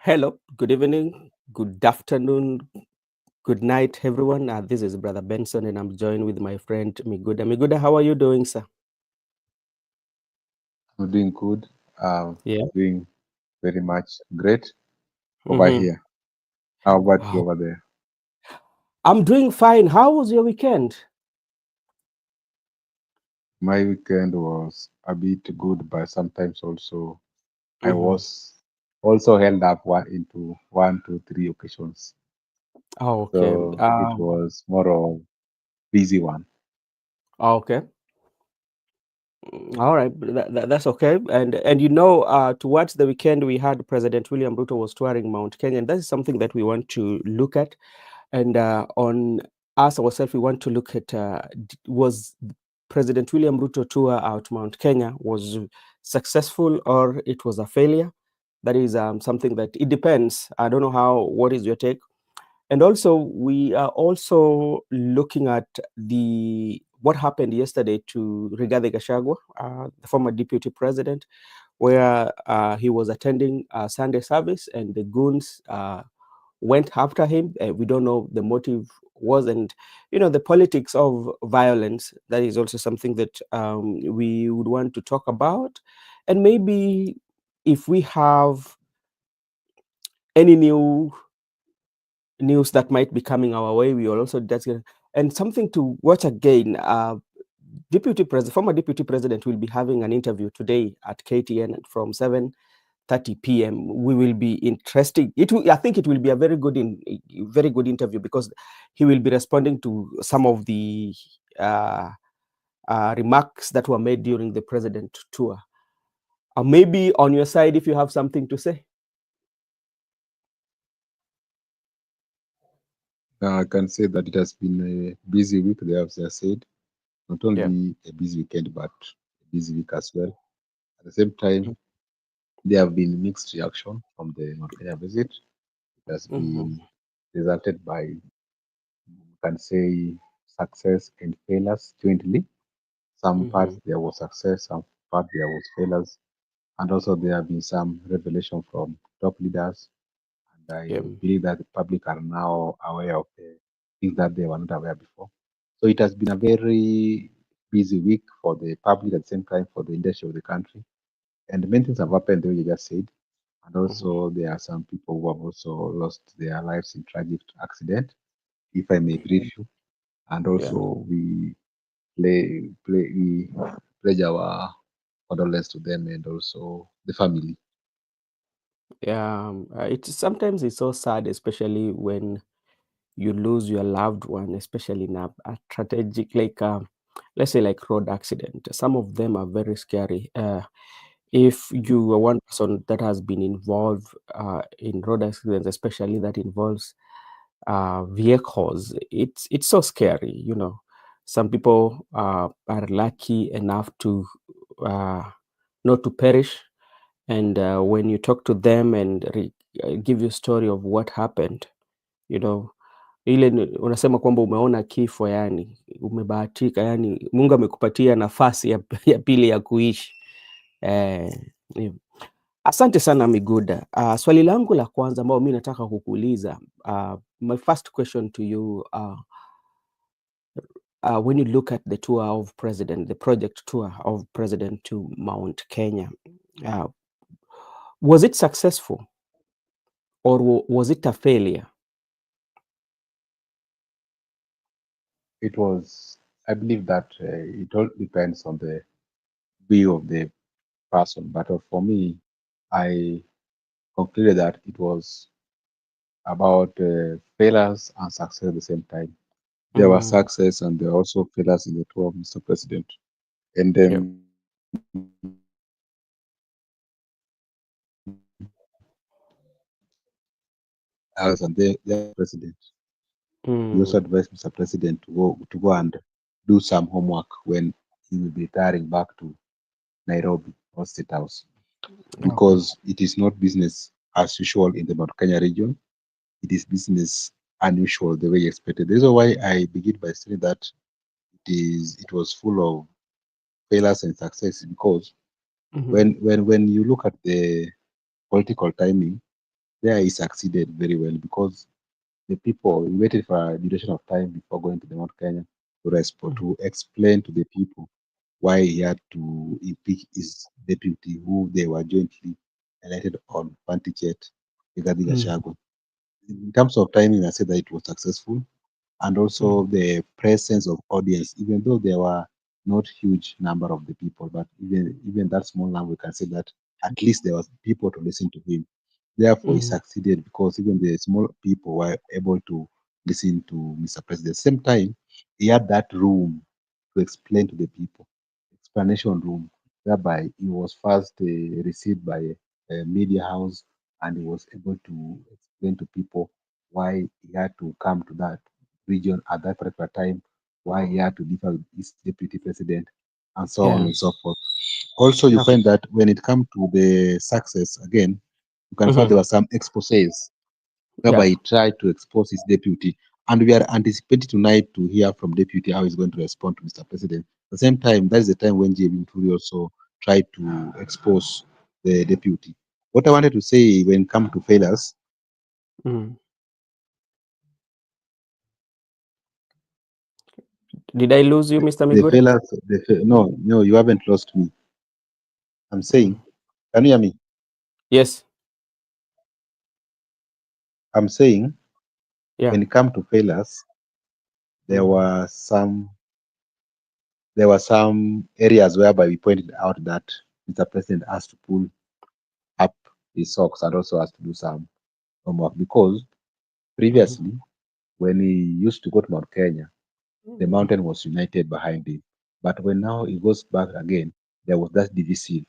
Hello, good evening, good afternoon, good night, everyone. This is Brother Benson, and I'm joined with my friend Miguda. Miguda, how are you doing, sir? I'm doing good. Yeah. Doing very much great over Mm-hmm. here. How about you Wow. over there? I'm doing fine. How was your weekend? My weekend was a bit good, but sometimes also I Mm-hmm. was also held up into one, two, three occasions. Oh, okay. So it was more of busy one. Okay. All right. That's okay. And towards the weekend, we had President William Ruto was touring Mount Kenya, and that is something that we want to look at. And on us ourselves, we want to look at was President William Ruto tour out Mount Kenya was successful or it was a failure? That is something that it depends. I don't know what is your take? And also, we are also looking at the what happened yesterday to Rigathi Gachagua, the former deputy president, where he was attending a Sunday service and the goons went after him. We don't know the motive was, and the politics of violence. That is also something that we would want to talk about, and maybe if we have any news that might be coming our way, we will also that's and something to watch again. Former deputy president will be having an interview today at KTN from 7:30 p.m. We will be interesting. I think it will be a very good interview because he will be responding to some of the uh, remarks that were made during the president tour. Maybe on your side, if you have something to say. I can say that it has been a busy week, as I said. Not Yeah. only a busy weekend, but a busy week as well. At the same time, there have been mixed reaction from the Mount Kenya visit. It has Mm-hmm. been resulted by, you can say, success and failures jointly. Some Mm-hmm. parts there was success, some part there was failures, and also there have been some revelation from top leaders. And I Yeah. believe that the public are now aware of the things that they were not aware before. So it has been a very busy week for the public at the same time for the industry of the country. And many things have happened, the way you just said. And Mm-hmm. also there are some people who have also lost their lives in tragic accident, if I may brief you. And Yeah. also we pledge our condolence to them and also the family. Yeah. Sometimes it's so sad, especially when you lose your loved one, especially in a strategic, like let's say like road accident. Some of them are very scary. If you are one person that has been involved in road accidents, especially that involves vehicles, it's so scary. Some people are lucky enough to uh, not to perish, and when you talk to them and give you a story of what happened, you know unasema kwamba umeona kifo, yani umebahatika, yani Mungu amekupatia nafasi ya pili ya kuishi. Eh, ni- Asante sana Miguda. Swali langu la kwanza ambao mi nataka kukuuliza, my first question to you, when you look at the project tour of president to Mount Kenya, uh, was it successful or was it a failure? It was, I believe that it all depends on the view of the person. But for me, I concluded that it was about failures and success at the same time. There was Mm, success and there were also failures in the tour of Mr. President. And yeah. as and their president, he also Mm, advised Mr. President to go and do some homework when he will be retiring back to Nairobi or State House, okay. because it is not business as usual in the Mount Kenya region. It is business unusual the way you expected. This is why I begin by saying that it was full of failures and success, because Mhm. when you look at the political timing, there he succeeded very well because the people he waited for a duration of time before going to the Mount Kenya to respond Mm, to explain to the people why he had to impeach his deputy, who they were jointly elected on Pantichet, Rigathi mm, Gachagua. In terms of timing, I said that it was successful, and mm, also the presence of audience, even though there were not huge number of the people, but even that small number, we can say that at least there was people to listen to him. Therefore, he mm, succeeded because even the small people were able to listen to Mr. President. Same time, he had that room to explain to the people, explanation room, whereby he was first received by a media house and he was able to explain to people why he had to come to that region at that particular time, why he had to differ with his deputy president, and so on yeah. and so forth. Also, you Okay. find that when it comes to the success, again, you can find Mhm. there were some exposés Yeah. whereby he tried to expose his deputy. And we are anticipating tonight to hear from deputy how he's going to respond to Mr. President. At the same time, that's the time when JB Muturi also tried to expose the deputy. What I wanted to say when it comes to failures, Mm. Did I lose you, Mr. the Miguda? failures, no, no, you haven't lost me. I'm saying, Mm. can you hear me? Yes. I'm saying, Yeah. when it comes to failures, there Mm. were some there were some areas whereby we pointed out that Mr. President has to pull up his socks and also has to do some homework because Mhm. previously, when he used to go to Mount Kenya, the Mm. mountain was united behind him. But when now he goes back again, there was that division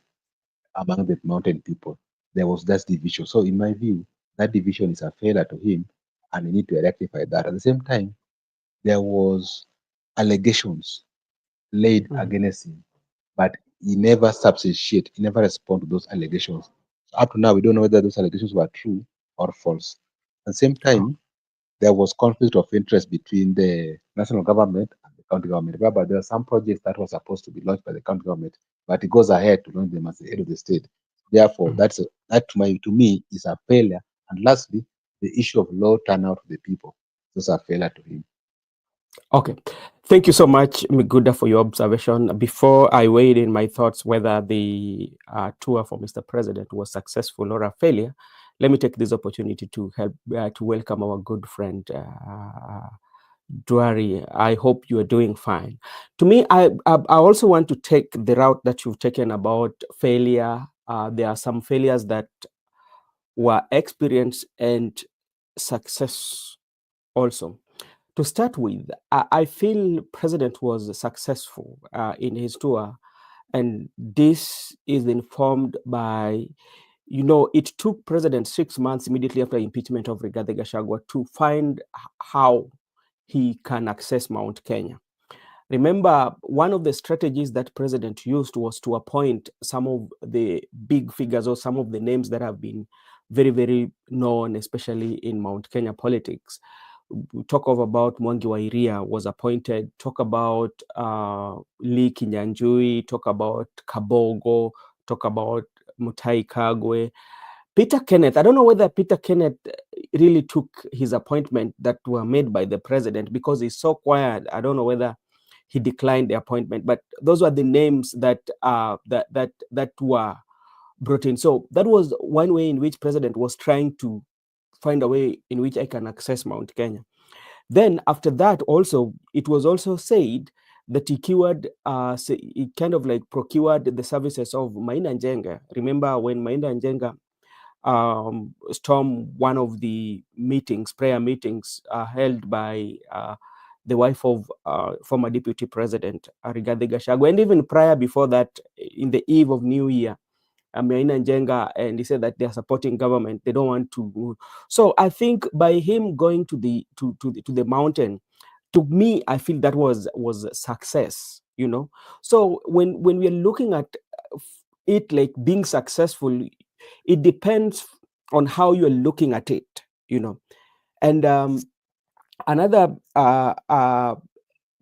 among the mountain people. There was that division. So, in my view, that division is a failure to him, and he need to rectify that. At the same time, there was allegations laid Mm. against him, but he never substantiate, he never respond to those allegations. So up to now, we don't know whether those allegations were true or false. At the same Oh. time, there was conflict of interest between the national government and the county government, whereby there are some projects that were supposed to be launched by the county government, but it goes ahead to launch them as the head of the state. Therefore, Mm. that to me is a failure. And lastly, the issue of low turnout of the people. Those are failure to him. Okay. Thank you so much, Miguda, for your observation. Before I weighed in my thoughts whether the tour for Mr. President was successful or a failure, let me take this opportunity to help to welcome our good friend Dwari. I hope you are doing fine. To me, I also want to take the route that you've taken about failure. There are some failures that were experienced and success also. To start with, I feel President was successful in his tour, and this is informed by, it took President 6 months immediately after impeachment of Rigathi Gachagua to find how he can access Mount Kenya. Remember, one of the strategies that President used was to appoint some of the big figures or some of the names that have been very, very known, especially in Mount Kenya politics. We talk about Mwangi wa Iria was appointed, talk about Lee Kinyanjui, talk about Kabogo, talk about Mutai Kagwe. Peter Kenneth, I don't know whether Peter Kenneth really took his appointment that were made by the president because he's so quiet. I don't know whether he declined the appointment, but those were the names that that were brought in. So that was one way in which president was trying to find a way in which I can access Mount Kenya. Then after that, also it was also said that he kind of like procured the services of Maina Njenga. Remember when Maina Njenga stormed one of the prayer meetings held by the wife of former Deputy President Rigathi Gachagua, and even prior before that, in the eve of New Year, Maina Njenga, and he said that they are supporting government. They don't want to move. So I think by him going to the mountain, to me, I feel that was success. So when we're looking at it like being successful, it depends on how you're looking at it. And another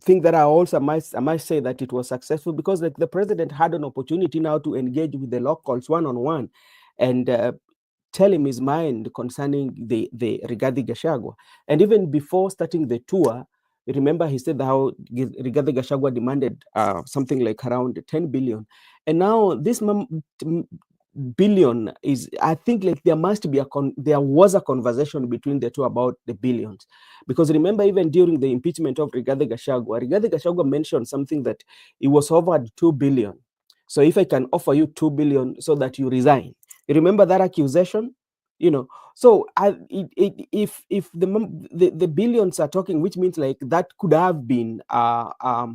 thing that I might say that it was successful because the president had an opportunity now to engage with the locals one on one, and tell him his mind concerning the Rigathi Gachagua. And even before starting the tour, remember he said how Rigathi Gachagua demanded something like around 10 billion. And now this billion is, I think, like there must be there was a conversation between the two about the billions, because remember even during the impeachment of Rigathi Gachagua mentioned something that it was offered 2 billion. So if I can offer you 2 billion so that you resign, you remember that accusation, you know. So if the billions are talking, which means like that could have been a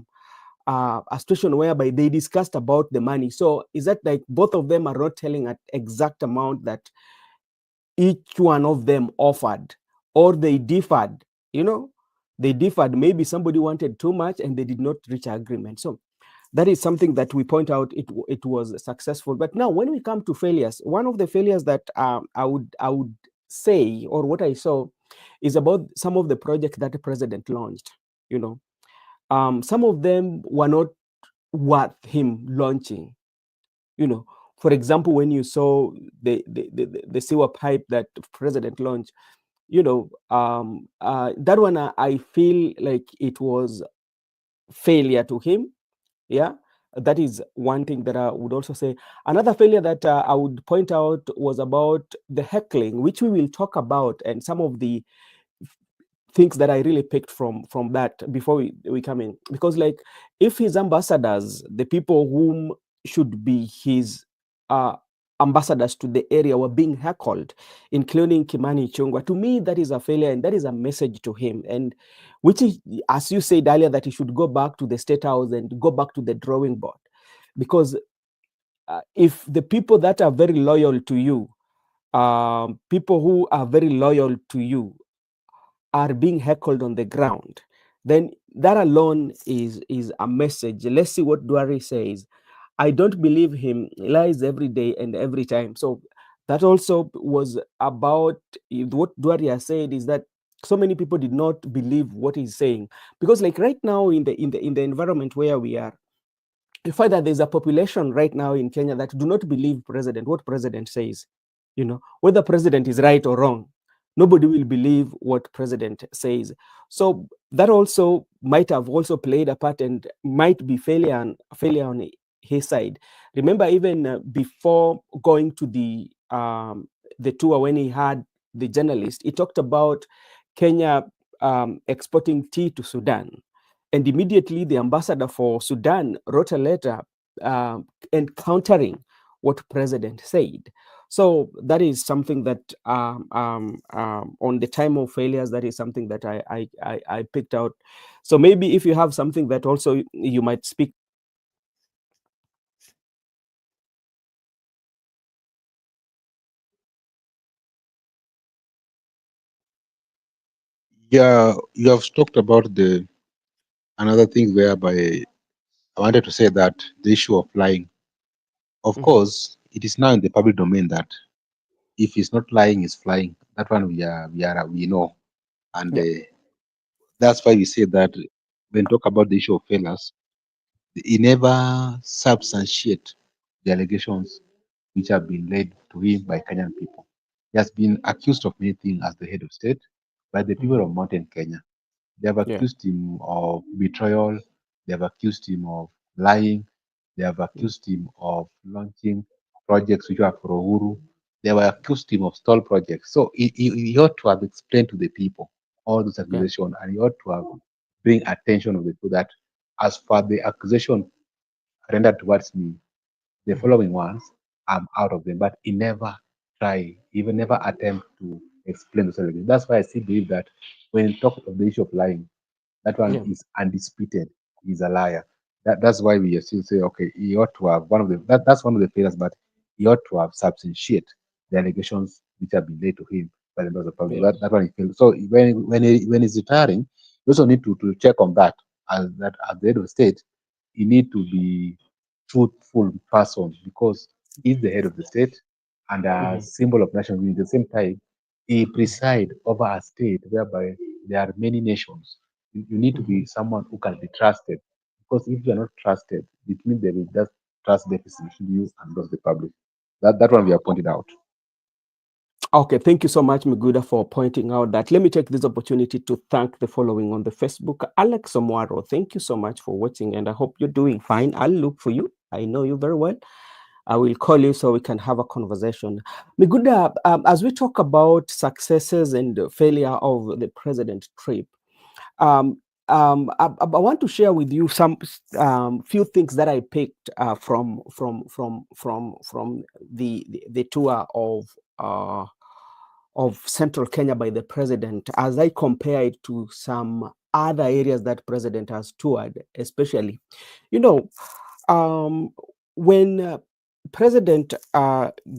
situation whereby they discussed about the money. So is that like both of them are not telling an exact amount that each one of them offered, or they differed, you know, they differed. Maybe somebody wanted too much and they did not reach an agreement. So that is something that we point out, it was successful. But now when we come to failures, one of the failures that I would say, or what I saw, is about some of the projects that the president launched, you know. Some of them were not worth him launching, you know. For example, when you saw the sewer pipe that the president launched, you know, that one, I feel like it was failure to him. Yeah, that is one thing that I would also say. Another failure that I would point out was about the heckling, which we will talk about, and some of the things that I really picked from that before we come in. Because like, if his ambassadors, the people whom should be his uh, ambassadors to the area, were being heckled, including Kimani Chungwa, to me that is a failure, and that is a message to him. And which is, as you said earlier, that he should go back to the State House and go back to the drawing board. Because if the people that are very loyal to you, people who are very loyal to you, are being heckled on the ground, then that alone is a message. Let's see what Duari says. I don't believe him. He lies every day and every time. So that also was about what Duari has said, is that so many people did not believe what he's saying. Because like right now in the environment where we are, you find that there's a population right now in Kenya that do not believe what president says. You know, whether president is right or wrong, nobody will believe what president says. So that also might have also played a part, and might be failure on his side. Remember, even before going to the tour, when he had the journalist, he talked about Kenya exporting tea to Sudan, and immediately the ambassador for Sudan wrote a letter uh, encountering what president said. So that is something that on the time of failures, that is something that I picked out. So maybe if you have something that also you might speak. Yeah, you have talked about the another thing whereby I wanted to say that the issue of lying. Of Mhm. course, it is now in the public domain that if he's not lying, he's flying. That one we know, and Yeah. that's why we say that when talk about the issue of failures, he never substantiate the allegations which have been laid to him by Kenyan people. He has been accused of many things as the head of state by the people Mhm. of Mountain Kenya. They have Yeah. accused him of betrayal. They have accused him of lying. They have Mm. accused him of launching projects which are for Uhuru. They have accused him of stall projects. So he ought to have explained to the people all those Yeah. accusations, and he ought to have bring attention of the people that as far the accusation rendered towards me, the Mhm. following ones, I'm out of them. But he never try, even never attempt to explain the story. That's why I still believe that when you talk of the issue of lying, that one Yeah. is undisputed. He's a liar. That's why we still say, okay, he ought to have one of the that's one of the failures, but he ought to have substantiate the allegations which have been laid to him by the members of public. Yeah. That one he failed. So when he's retiring, you also need to check on that. As that at the head of state, he need to be truthful person because he's the head of the state and a Mhm. symbol of national unity. At the same time, he Mhm. preside over a state whereby there are many nations. You need to be Mhm. someone who can be trusted because if you are not trusted, it means there is that trust deficit between you and those the public. That one we have pointed out. Okay, thank you so much, Miguda, for pointing out that. Let me take this opportunity to thank the following on the Facebook. Alex Omwaro, thank you so much for watching, and I hope you're doing fine. I'll look for you. I know you very well. I will call you so we can have a conversation. Miguda, as we talk about successes and failure of the president trip, um, I want to share with you some few things that I picked from the tour of Central Kenya by the president, as I compare it to some other areas that president has toured, especially, you know, um, when president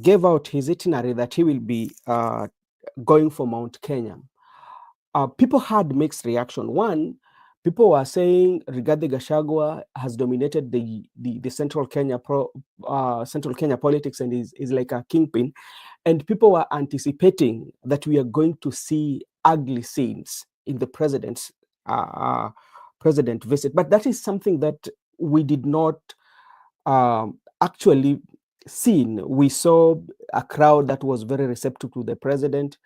gave out his itinerary that he will be going for Mount Kenya, people had mixed reaction. One, people were saying Rigathi Gachagua has dominated the Central Kenya politics and is like a kingpin, and people were anticipating that we are going to see ugly scenes in the president visit. But that is something that we did not actually seen. We saw a crowd that was very receptive to the president.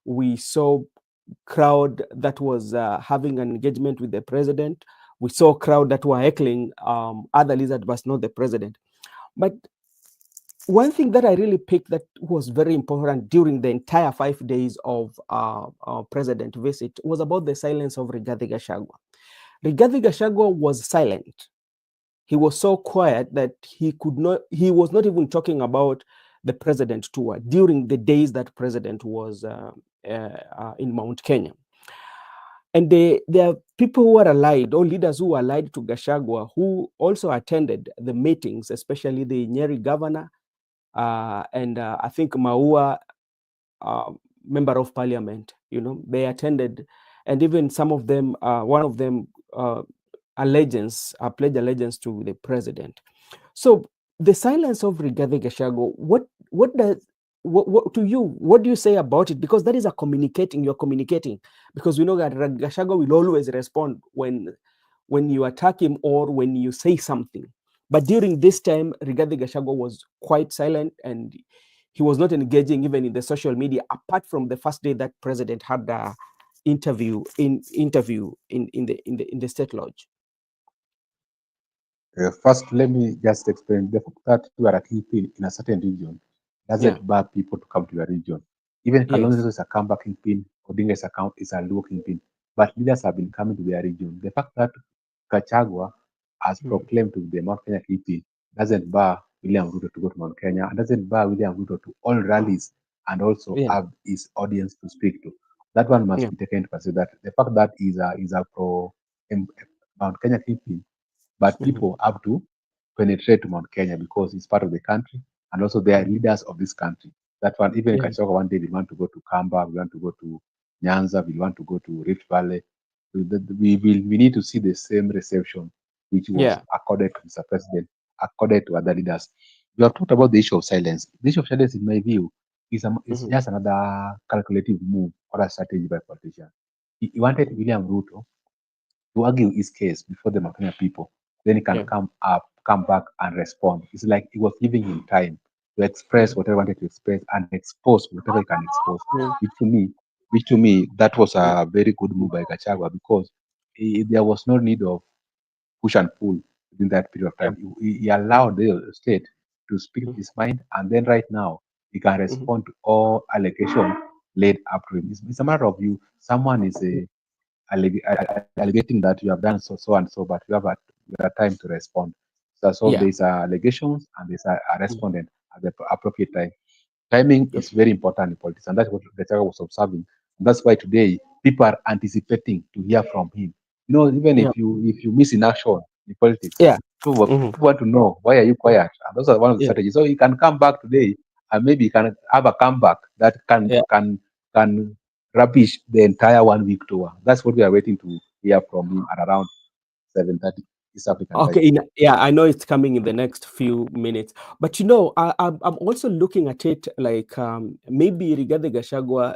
We saw crowd that was having an engagement with the president. We saw a crowd that were heckling other leaders, but not the president. But one thing that I really picked that was very important during the entire 5 days of president visit was about the silence of Rigathi Gachagua. Rigathi Gachagua was silent. He was so quiet that he was not even talking about the president tour during the days that president was in Mount Kenya. And there are people who are allied, or leaders who are allied to Gachagua, who also attended the meetings, especially the Nyeri governor, and I think Maua, member of parliament, they attended, and even some of them, one of them pledge allegiance to the president. So the silence of Rigathi Gachagua, what to you, what do you say about it? Because that is you're communicating, because we know that Gachagua will always respond when you attack him or when you say something. But during this time, Rigathi Gachagua was quite silent, and he was not engaging even in the social media, apart from the first day that president had the interview in the state lodge. First, let me just explain the fact that you are a kingpin in a certain region Yeah. doesn't bar people to come to your region. Even Kalonzo Yes. is a comeback kingpin, Odinga's account is a low kingpin, but leaders have been coming to their region. The fact that Gachagua has Mm. proclaimed to be the Mount Kenya kingpin doesn't bar William Ruto to go to Mount Kenya, and doesn't bar William Ruto to all rallies and also Yeah. have his audience to speak to. That one must Yeah. be taken into consideration. That the fact that is a pro Mount Kenya kingpin, but Mhm. people have to penetrate to Mount Kenya because it's part of the country, and also they are Mhm. leaders of this country. That one, even Yeah. Kachoka one day we want to go to Kamba, we want to go to Nyanza, we want to go to Rift Valley. We need to see the same reception which was Yeah. accorded to Mr. President, accorded to other leaders. We have talked about the issue of silence. The issue of silence, in my view, is Mhm. just another calculative move or a strategy by politicians. He wanted Mhm. William Ruto to argue his case before the Makenya people. Then he can Yeah. come back and respond. It's like it was giving him time to express Mhm. whatever he wanted to express and expose whatever he can expose. Mhm. Which to me, that was a very good move by Gachagua because there was no need of push and pull within that period of Yeah. time. He Mhm. allowed the state to speak Mhm. his mind, and then right now he can Mhm. respond to all allegations laid up to him. It's a matter of you. Someone is alleging that you have done so and so, but you have time to respond. So Yeah. there's allegations and there's a Mhm. respondent at the appropriate time. Timing is Okay. very important in politics, and that's what Gachagua was observing. And that's why today people are anticipating to hear from him. Even Yeah. if you miss in action in politics, Yeah. people Mhm. want to know why are you quiet, and those are one of the Yeah. strategies. So he can come back today, and maybe he can have a comeback that can Yeah. can can rubbish the entire 1 week tour. That's what we are waiting to hear from him at around 7:30 East African time. Okay. Yeah, I know it's coming in the next few minutes, but I'm also looking at it like maybe Rigathi Gachagua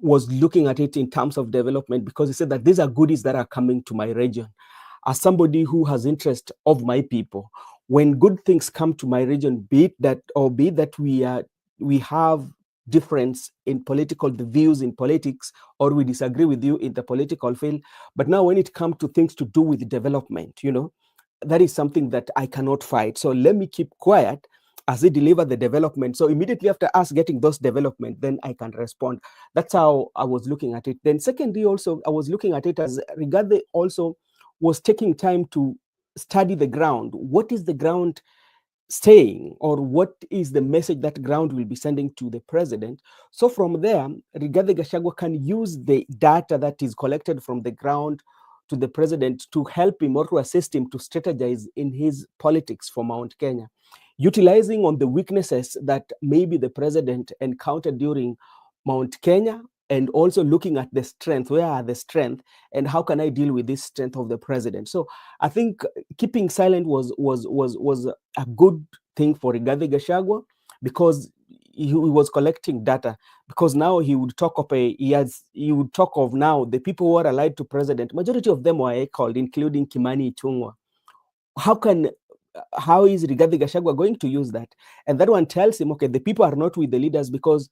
was looking at it in terms of development, because he said that these are goodies that are coming to my region. As somebody who has interest of my people, when good things come to my region, be it that we are we have difference in political the views in politics, or we disagree with you in the political field, but now when it comes to things to do with development, that is something that I cannot fight. So let me keep quiet as they deliver the development. So immediately after us getting those development, then I can respond. That's how I was looking at it. Then secondly, also I was looking at it as Rigathi also was taking time to study the ground. What is the ground saying, or what is the message that ground will be sending to the president? So from there, Rigathi Gachagua can use the data that is collected from the ground to the president to help him or to assist him to strategize in his politics for Mount Kenya, utilizing on the weaknesses that maybe the president encountered during Mount Kenya, and also looking at the strength. Where are the strength, and how can I deal with this strength of the president? So I think keeping silent was a good thing for Rigathi Gachagua, because he was collecting data. Because now he would talk of he would talk of now the people who are allied to president. Majority of them were called, including Kimani Ichung'wa. How can how is Rigathi Gachagua going to use that? And that one tells him, okay, the people are not with the leaders, because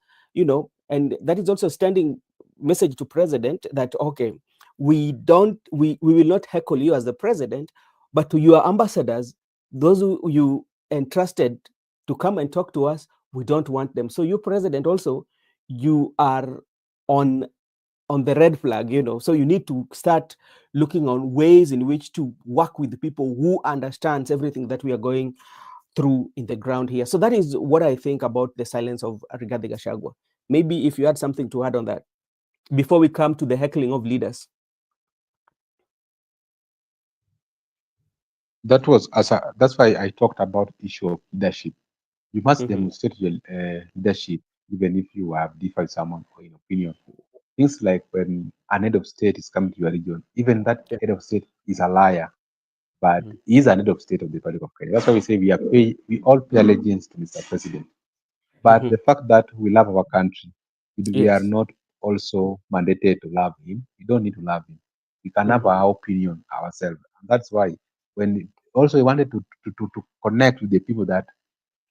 and that is also standing message to president that, okay, we will not heckle you as the president, but to your ambassadors, those who you entrusted to come and talk to us, we don't want them. So you president also, you are on the red flag, so you need to start looking on ways in which to work with the people who understands everything that we are going through in the ground here. So that is what I think about the silence of Rigathi Gachagua. Maybe if you had something to add on that before we come to the heckling of leaders. That's why I talked about issue of leadership. You must Mm-hmm. demonstrate your leadership, even if you have different someone or in opinion. Things like when an head of state is coming to your region, even that Yeah. head of state is a liar, but Mm-hmm. he is an head of state of the Republic of Kenya. That's why we say we all pay allegiance to Mr. President. But Mm-hmm. the fact that we love our country, we are Yes. not also mandated to love him. We don't need to love him. We can have Mm-hmm. our opinion ourselves. And that's why when also we wanted to connect with the people that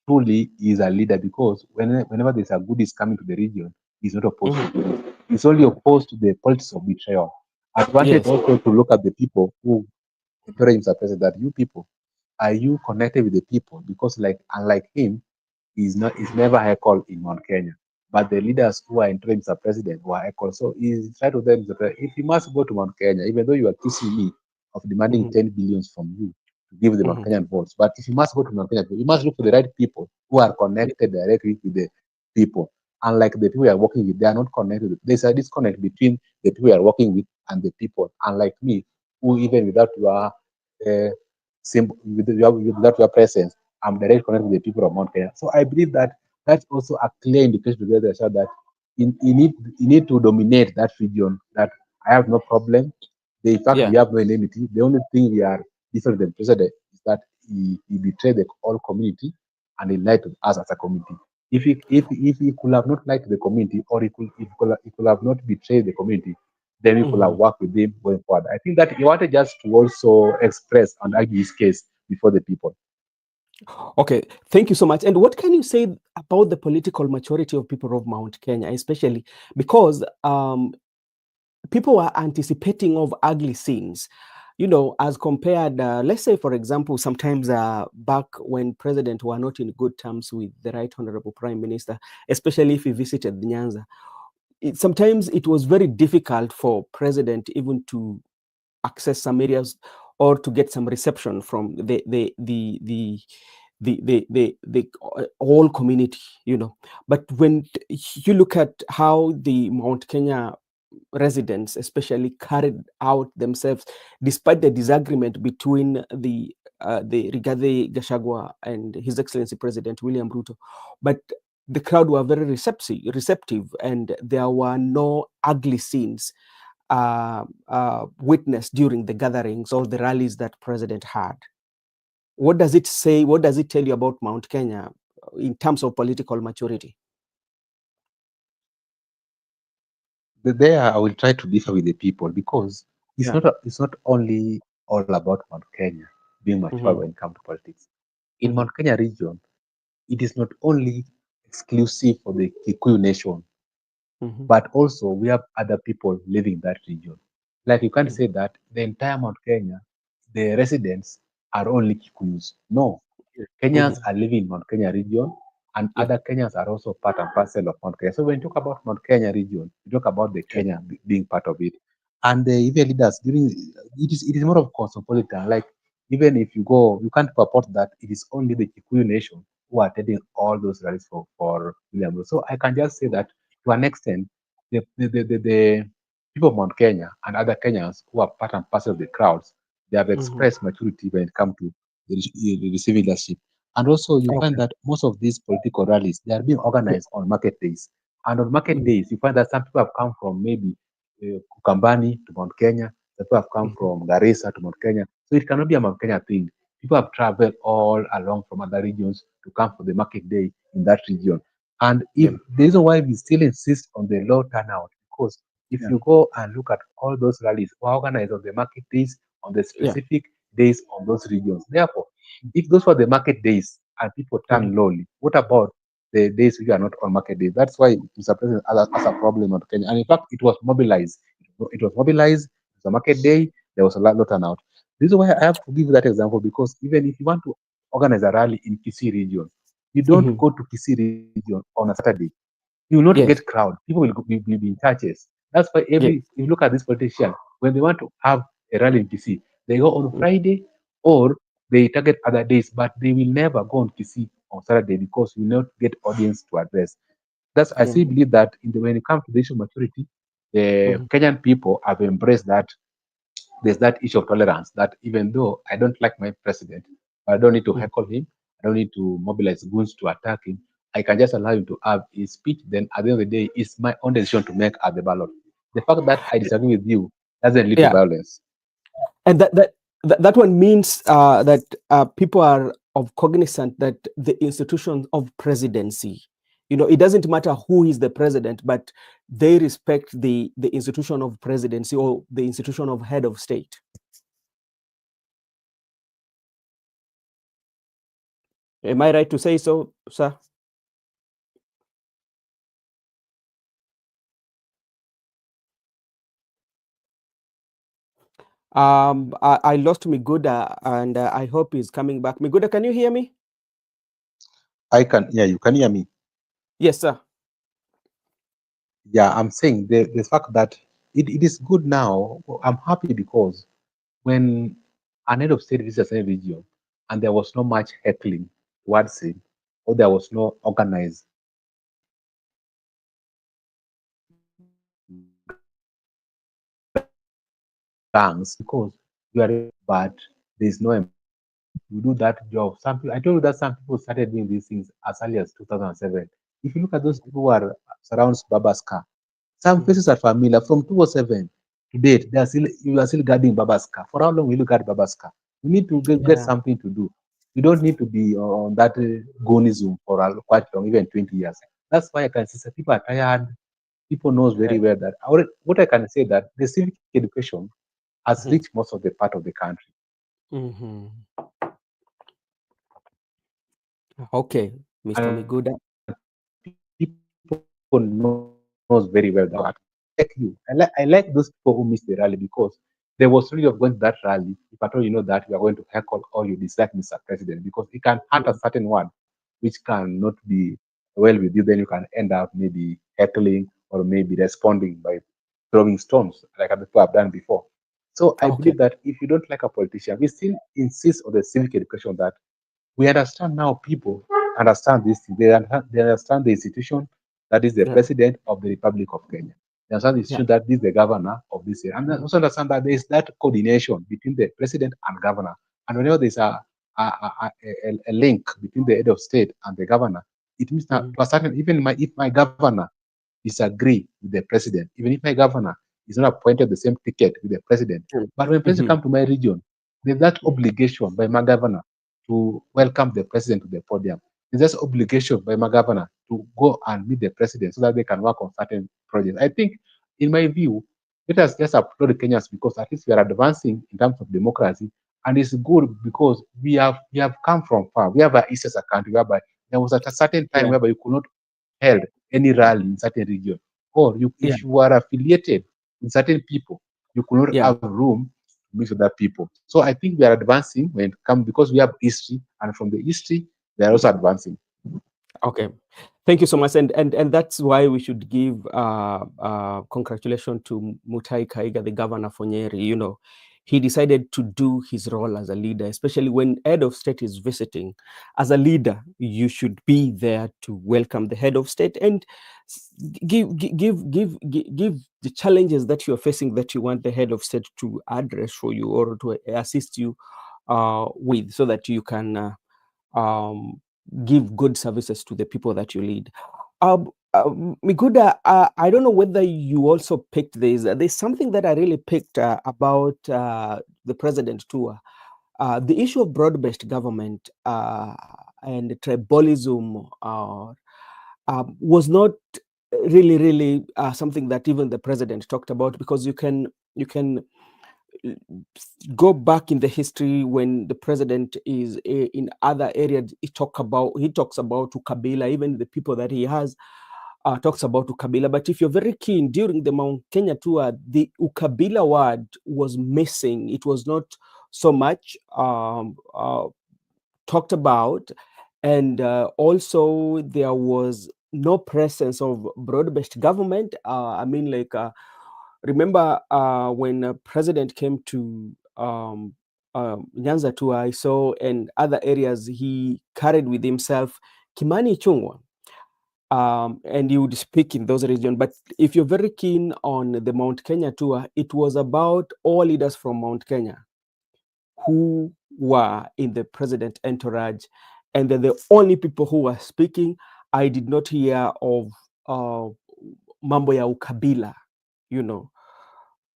truly is a leader, because whenever there's a good is coming to the region, he's not opposed Mm-hmm. to it. He's only opposed to the politics of betrayal. I wanted Yes. also to look at the people who encourage Mr. President, that you people, are you connected with the people? Because like unlike him, he's never heckled in Mount Kenya. But the leaders who are entering Mr. President were heckled. So he's trying to tell Mr. President, if you must go to Mount Kenya, even though you are accusing me of demanding Mm-hmm. 10 billions from you to give the Mount Mm-hmm. Kenyan votes, but if you must go to Mount Kenya, you must look for the right people who are Yeah. connected directly with the people. Unlike the people we are working with, they are not connected. There's a disconnect between the people we are working with and the people. Unlike me, who even without your without your presence, I'm directly connected with the people of Mount Kenya. So I believe that that's also a clear indication to the other that you need to dominate that region. That I have no problem. In fact, Yeah. we have no enmity. The only thing we are different than president is that he betrayed the whole community and he lied to us as a community. If he could have not lied to the community, or he could have not betrayed the community, then we could have Mm-hmm. worked with him going forward. I think that he wanted just to also express and argue his case before the people. Okay, thank you so much. And what can you say about the political maturity of people of Mount Kenya, especially because people are anticipating of ugly scenes, as compared, let's say, for example, sometimes back when president were not in good terms with the right honorable prime minister, especially if he visited Nyanza. Sometimes it was very difficult for president even to access some areas or to get some reception from the whole community, But when you look at how the Mount Kenya residents especially carried out themselves despite the disagreement between the Rigathi Gachagua and His Excellency President William Ruto, but the crowd were very receptive, and there were no ugly scenes witnessed during the gatherings or the rallies that president had. What does it say? What does it tell you about Mount Kenya in terms of political maturity? There, I will try to differ with the people, because Yeah. it's not only all about Mount Kenya being mature Mm-hmm. when it comes to politics. In Mm-hmm. Mount Kenya region, it is not only exclusive for the Kikuyu nation, Mhm. but also we have other people living in that region. Like you can't Mhm. say that the entire Mount Kenya, the residents are only Kikuyus. No, Yeah. Kenyans Mhm. are living in Mount Kenya region, and Yeah. other Kenyans are also part and parcel of Mount Kenya. So when you talk about Mount Kenya region, you talk about the Yeah. Kenya being part of it. And the even leaders during it is more of cosmopolitan. Like even if you go, you can't purport that it is only the Kikuyu nation who are attending all those rallies for William Ruto. So I can just say that to an extent, the people of Mount Kenya and other Kenyans who are part and parcel of the crowds, they have Mhm. expressed maturity when it comes to the receiving leadership. And also, you find Okay. that most of these political rallies they are being Yeah. organized on market days. And on market Mhm. days, you find that some people have come from maybe Kukambani to Mount Kenya. Some people have come Mhm. from Garissa to Mount Kenya. So it cannot be a Mount Kenya thing. People have traveled all along from other regions to come for the market day in that region. And if Yeah. the reason why we still insist on the low turnout, because if Yeah. you go and look at all those rallies were organized on the market days, on the Yeah. specific days on those regions. Therefore, if those were the market days and people Mhm. turn lowly, what about the days which are not on market days? That's why Mr. President has a problem on Kenya. And in fact, it was mobilized. It was mobilized. It was a market day. There was a lot of turnout. This is why I have to give you that example because even if you want to organize a rally in Kisii region, you don't Mhm. go to Kisii region on a Saturday. You will not get Yes. crowd. People will be in churches. That's why Yes. if you look at this politician, when they want to have a rally in Kisii, they go on Mm. Friday or they target other days, but they will never go on Kisii on Saturday because you will not get audience to address. That's I Yeah. still believe that when it comes to the issue of maturity, the Mhm. Kenyan people have embraced that there's that issue of tolerance that even though I don't like my president, I don't need to Mhm. heckle him, I don't need to mobilize goons to attack him. I can just allow him to have his speech. Then at the end of the day, it's my own decision to make at the ballot. The fact that I disagree with you doesn't lead to Yeah. violence. And that one means that people are of cognizant that the institution of presidency, it doesn't matter who is the president, but they respect the institution of presidency or the institution of head of state. Am I right to say so, sir? I lost Miguda, and I hope he's coming back. Miguda, can you hear me? I can, yeah, you can hear me. Yes, sir. Yeah, I'm saying the fact that it is good now. I'm happy because when an head of state visits a region and there was no much heckling towards him, or there was no organized gangs, because you are but there's no you do that job. Some people, I told you that some people started doing these things as early as 2007. If you look at those people who are surrounds Baba's car, some Mhm. faces are familiar. From 2007 to date, they are still you are still guarding Baba's car. For how long will you guard Baba's car? You need to get Yeah. something to do. You don't need to be on that gonism for quite long, even 20 years. That's why I can see people are tired. People knows very well that what I can say that the civic education has Mhm. reached most of the part of the country. Mhm. Okay, Mr. And Miguda. people knows very well that like you. I like those people who missed the rally because there was really of going to that rally. If at all you know that you are going to heckle or you dislike Mr. President because it can hurt a certain word which cannot be well with you. Then you can end up maybe heckling or maybe responding by throwing stones like other people have done before. So I Okay. believe that if you don't like a politician, we still insist on the civic education that we understand now people understand this. They understand the institution that is the Yeah. president of the Republic of Kenya. They understand the Yeah. institution that is the governor of this area. And they Mhm. also understand that there is that coordination between the president and governor. And whenever there's a link between the head of state and the governor, it means that Mhm. to a certain, even if my governor disagree with the president, even if my governor is not appointed the same ticket with the president. But when president Mhm. come to my region, there's that Mhm. obligation by my governor to welcome the president to the podium. There's that obligation by my governor to go and meet the president so that they can work on certain projects. I think, in my view, let us just applaud the Kenyans because at least we are advancing in terms of democracy, and it's good because we have come from far. We have a East as a country whereby there was at a certain time Yeah. whereby you could not held any rally in certain region, or Yeah, if you are affiliated with certain people, you could not yeah. have room to mix with other people. So I think we are advancing when it comes because we have history, and from the history, we are also advancing. Okay. Thank you so much. And that's why we should give congratulations to Mutai Kaiga, the governor for Nyeri. You know, he decided to do his role as a leader, especially when head of state is visiting. As a leader, you should be there to welcome the head of state and give the challenges that you're facing that you want the head of state to address for you or to assist you with, so that you can um, give good services to the people that you lead. Miguda, I don't know whether you also picked this. There's something that I really picked about the president tour. The issue of broad-based government and tribalism was not really something that even the president talked about, because you can go back in the history when the president is in other areas. He talks about Ukabila, even the people that he has talks about Ukabila. But if you're very keen, during the Mount Kenya tour, the Ukabila word was missing. It was not so much talked about, and also there was no presence of broad-based government. Remember when president came to Nyanza tour, I saw and other areas he carried with himself Kimani Chungwa, and he would speak in those regions. But if you're very keen on the Mount Kenya tour, it was about all leaders from Mount Kenya who were in the president entourage, and they're the only people who were speaking. I did not hear of uh, mambo ya ukabila, you know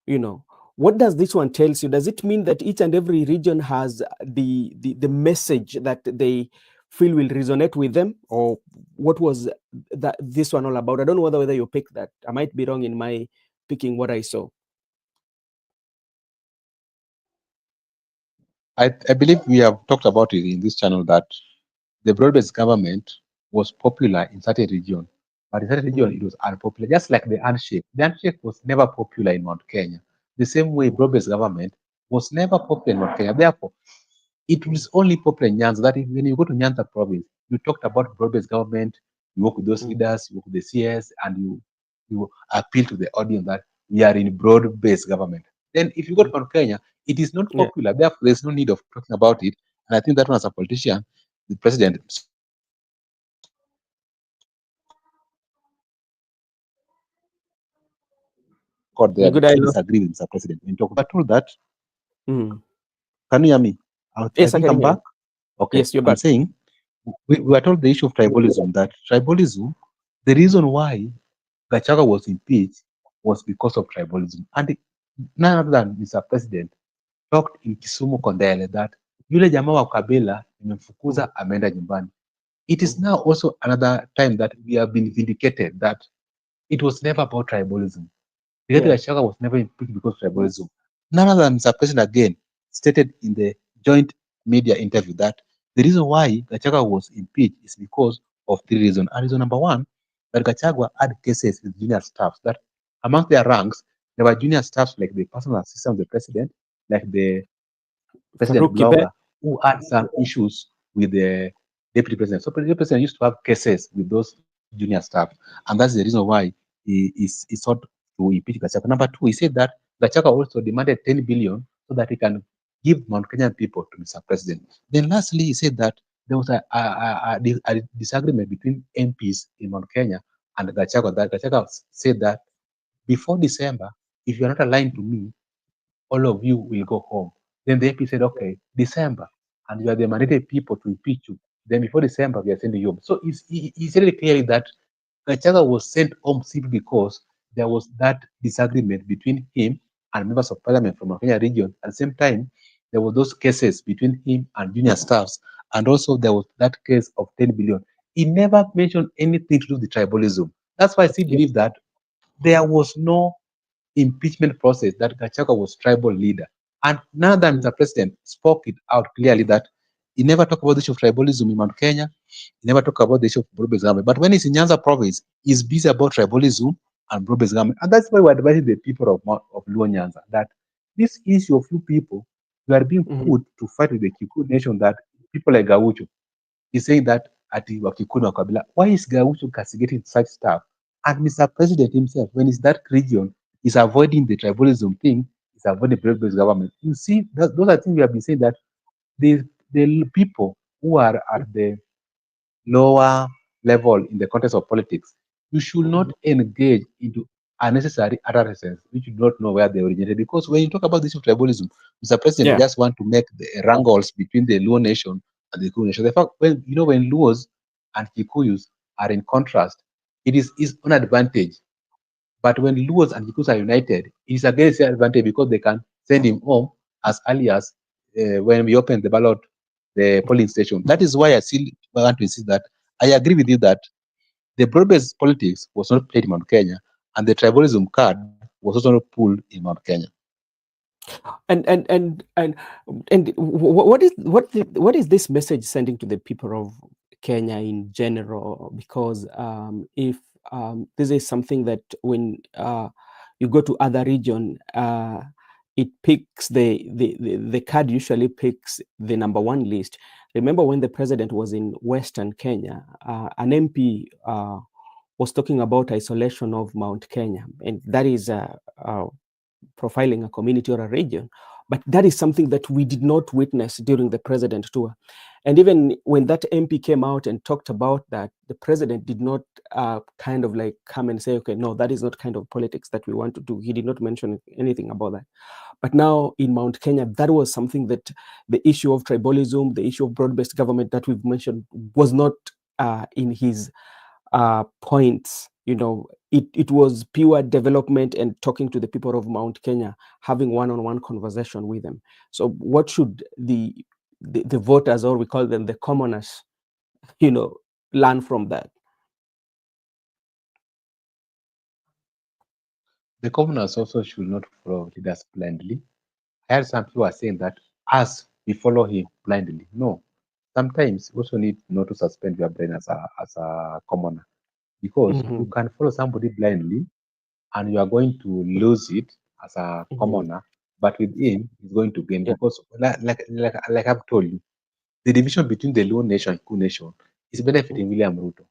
you know what does this one tells you? Does it mean that each and every region has the message that they feel will resonate with them, or what was this one all about? I don't know whether you picked that. I might be wrong in my picking what I saw. I believe we have talked about it in this channel that the broad-based government was popular in certain region, but in certain region Mm, it was unpopular. Just like the handshake. The handshake was never popular in Mount Kenya. The same way broad-based government was never popular in Mount Kenya. Therefore, it was only popular in Nyanza. When you go to Nyanza province, you talked about broad-based government, you work with those mm, leaders, you work with the CS, and you appeal to the audience that we are in broad-based government. Then if you go to mm. Mount Kenya, it is not Yeah, popular. Therefore, there's no need of talking about it. And I think that one as a politician, the president scored there. There is no need of talking about it. And I think that one as a politician, the president scored there good. because I I lost. disagree with Mr. President. When talk, we are told that, Mm. can you hear me? I Yes, I think can I'm hear back. you. Okay, Yes, you're I'm back. saying we were told the issue of tribalism, that tribalism, the reason why Gachaga was impeached was because of tribalism. And none other than Mr. President talked in Kisumu Kondele that yule jamaa wa Kabila Mm, nimemfukuza ameenda nyumbani. It is mm. now also another time that we have been vindicated that it was never about tribalism. Rigathi Yeah. Gachagua was never impeached because of tribalism. None other than Mr. President again stated in the joint media interview that the reason why Gachagua was impeached is because of three reasons. And reason number one, that Gachagua had cases with junior staffs, that among their ranks, there were junior staffs like the personal assistant of the president, like the president Faruqi there. blogger, who had some issues with the deputy president. So the deputy president used to have cases with those junior staff, and that's the reason why he sought to impeach Gachagua. Number two, he said that Gachagua also demanded 10 billion so that he can give Mount Kenyan people to Mr. President. Then lastly, he said that there was a disagreement between MPs in Mount Kenya and Gachagua. That Gachagua said that before December, if you are not aligned to me, all of you will go home. Then the AP said, okay, December, and you are the mandated people to impeach you. Then before December, we are sending you home. So he said it clearly that Gachaga was sent home simply because there was that disagreement between him and members of parliament from Kenya region. At the same time, there were those cases between him and junior staffs, and also there was that case of 10 billion. He never mentioned anything to do with tribalism. That's why I still Yeah. believe that there was no impeachment process, that Gachagua was tribal leader. And now that Mm, Mr. President spoke it out clearly that He never talked about the issue of tribalism in Mount Kenya. He never talked about the issue of broad-based government. But when he's in Nyanza province, he's busy about tribalism and broad-based government. And that's why we're advising the people of Luo Nyanza that this issue of you people, you are being Mhm. put to fight with the Kikuyu nation, that people like Gaucho is saying that at the Wakikuyu na Kabila. Why is Gaucho castigating such stuff? And Mr. President himself, when he's that region, is avoiding the tribalism thing, is avoiding the broad-based government. You see, those are things we have been saying that the people who are at the lower level in the context of politics, you should not Mhm. engage into unnecessary utterances which you do not know where they originated. Because when you talk about this issue of tribalism, Mr. President Yeah. just want to make the wrangles between the Luo nation and the Kikuyu nation. The fact when when Luos and Kikuyus are in contrast, it is his own advantage. But when Luos and Kikuyus are united, it is against their advantage because they can send him home as early as when we open the ballot, the polling station. That is why I still want to insist that I agree with you that the broad-based politics was not played in Mount Kenya, and the tribalism card was also not pulled in Mount Kenya. and and and and what is this message sending to the people of Kenya in general? Because if this is something that when you go to other region, it picks the card usually picks the number one list. Remember when the president was in Western Kenya, an MP was talking about isolation of Mount Kenya, and that is profiling a community or a region. But that is something that we did not witness during the president tour. And even when that MP came out and talked about that, the president did not kind of like come and say, okay, no, that is not kind of politics that we want to do. He did not mention anything about that. But now in Mount Kenya, that was something that the issue of tribalism, the issue of broad-based government that we've mentioned was not in his points. It was pure development and talking to the people of Mount Kenya, having one-on-one conversation with them. So what should the voters, or we call them the commoners, you know learn from that? The governors also should not follow leaders blindly. I heard some people are saying that us we follow him blindly. No, sometimes you also need not to suspend your brain as a commoner, because you Mm-hmm. can follow somebody blindly and you are going to lose it as a Mm-hmm. commoner, but with him he's going to gain Yeah. because like I've told you, the division between the Luo nation and Ku nation is benefiting William Ruto.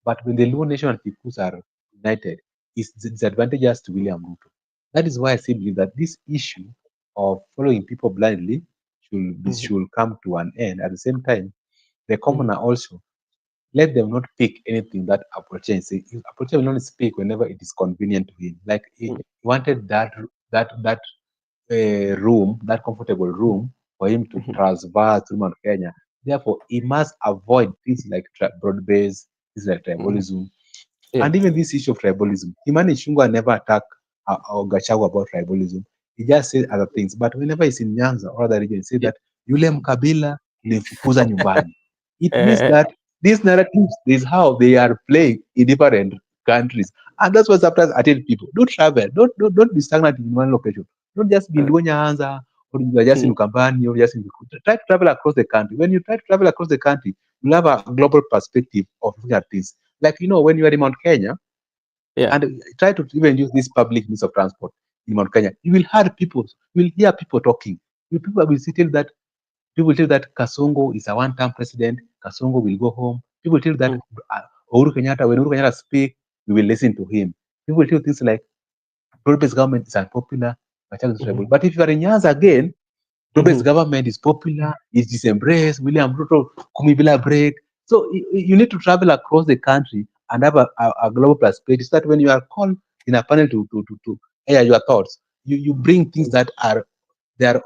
But when the Mm-hmm. Luo nation and Kikus are united, it's disadvantageous to William Ruto. That is why I say believe that this issue of following people blindly Mm-hmm. should come to an end. At the same time, the Mm-hmm. commoner also, let them not pick anything that Aproche say. Aproche will only speak whenever it is convenient to him. Like he wanted that room, that comfortable room, for him to Mm-hmm. transverse through Mount Kenya. Therefore, he must avoid things like broad-based, things like Mm-hmm. tribalism, Yeah. and even this issue of tribalism. Kimani Ichung'wah never attacked or Gachagua about tribalism. He just said other things. But whenever he's in Nyanza or other region, he said Yeah. that yule mkabila nilimfukuza nyumbani. It means Uh, that these narratives is how they are playing in different countries. And that's what sometimes I tell people. Don't travel. Don't be stagnant in one location. Don't just be in uh, Luo Nyanza or you are just in mm, Ukambani or just in Kikuyu. Try to travel across the country. When you try to travel across the country, you'll have a global perspective of looking at things. Like, when you are in Mount Kenya, yeah. and try to even use this public means of transport in Mount Kenya, you will hear people talking. People will tell that Kasongo is a one-term president. Kasongo will go home. People tell that Mm, uh, when Uhuru Kenyatta speak, we will listen to him. People tell things like broad-based government is unpopular, Gachagua is mhm, trouble. But if you are in Nyanza again, Ruben's mhm, government is popular, is disembraced, William Ruto, Kumibila break. So you need to travel across the country and have a global perspective so that when you are called in a panel to air your thoughts, you bring things that are they are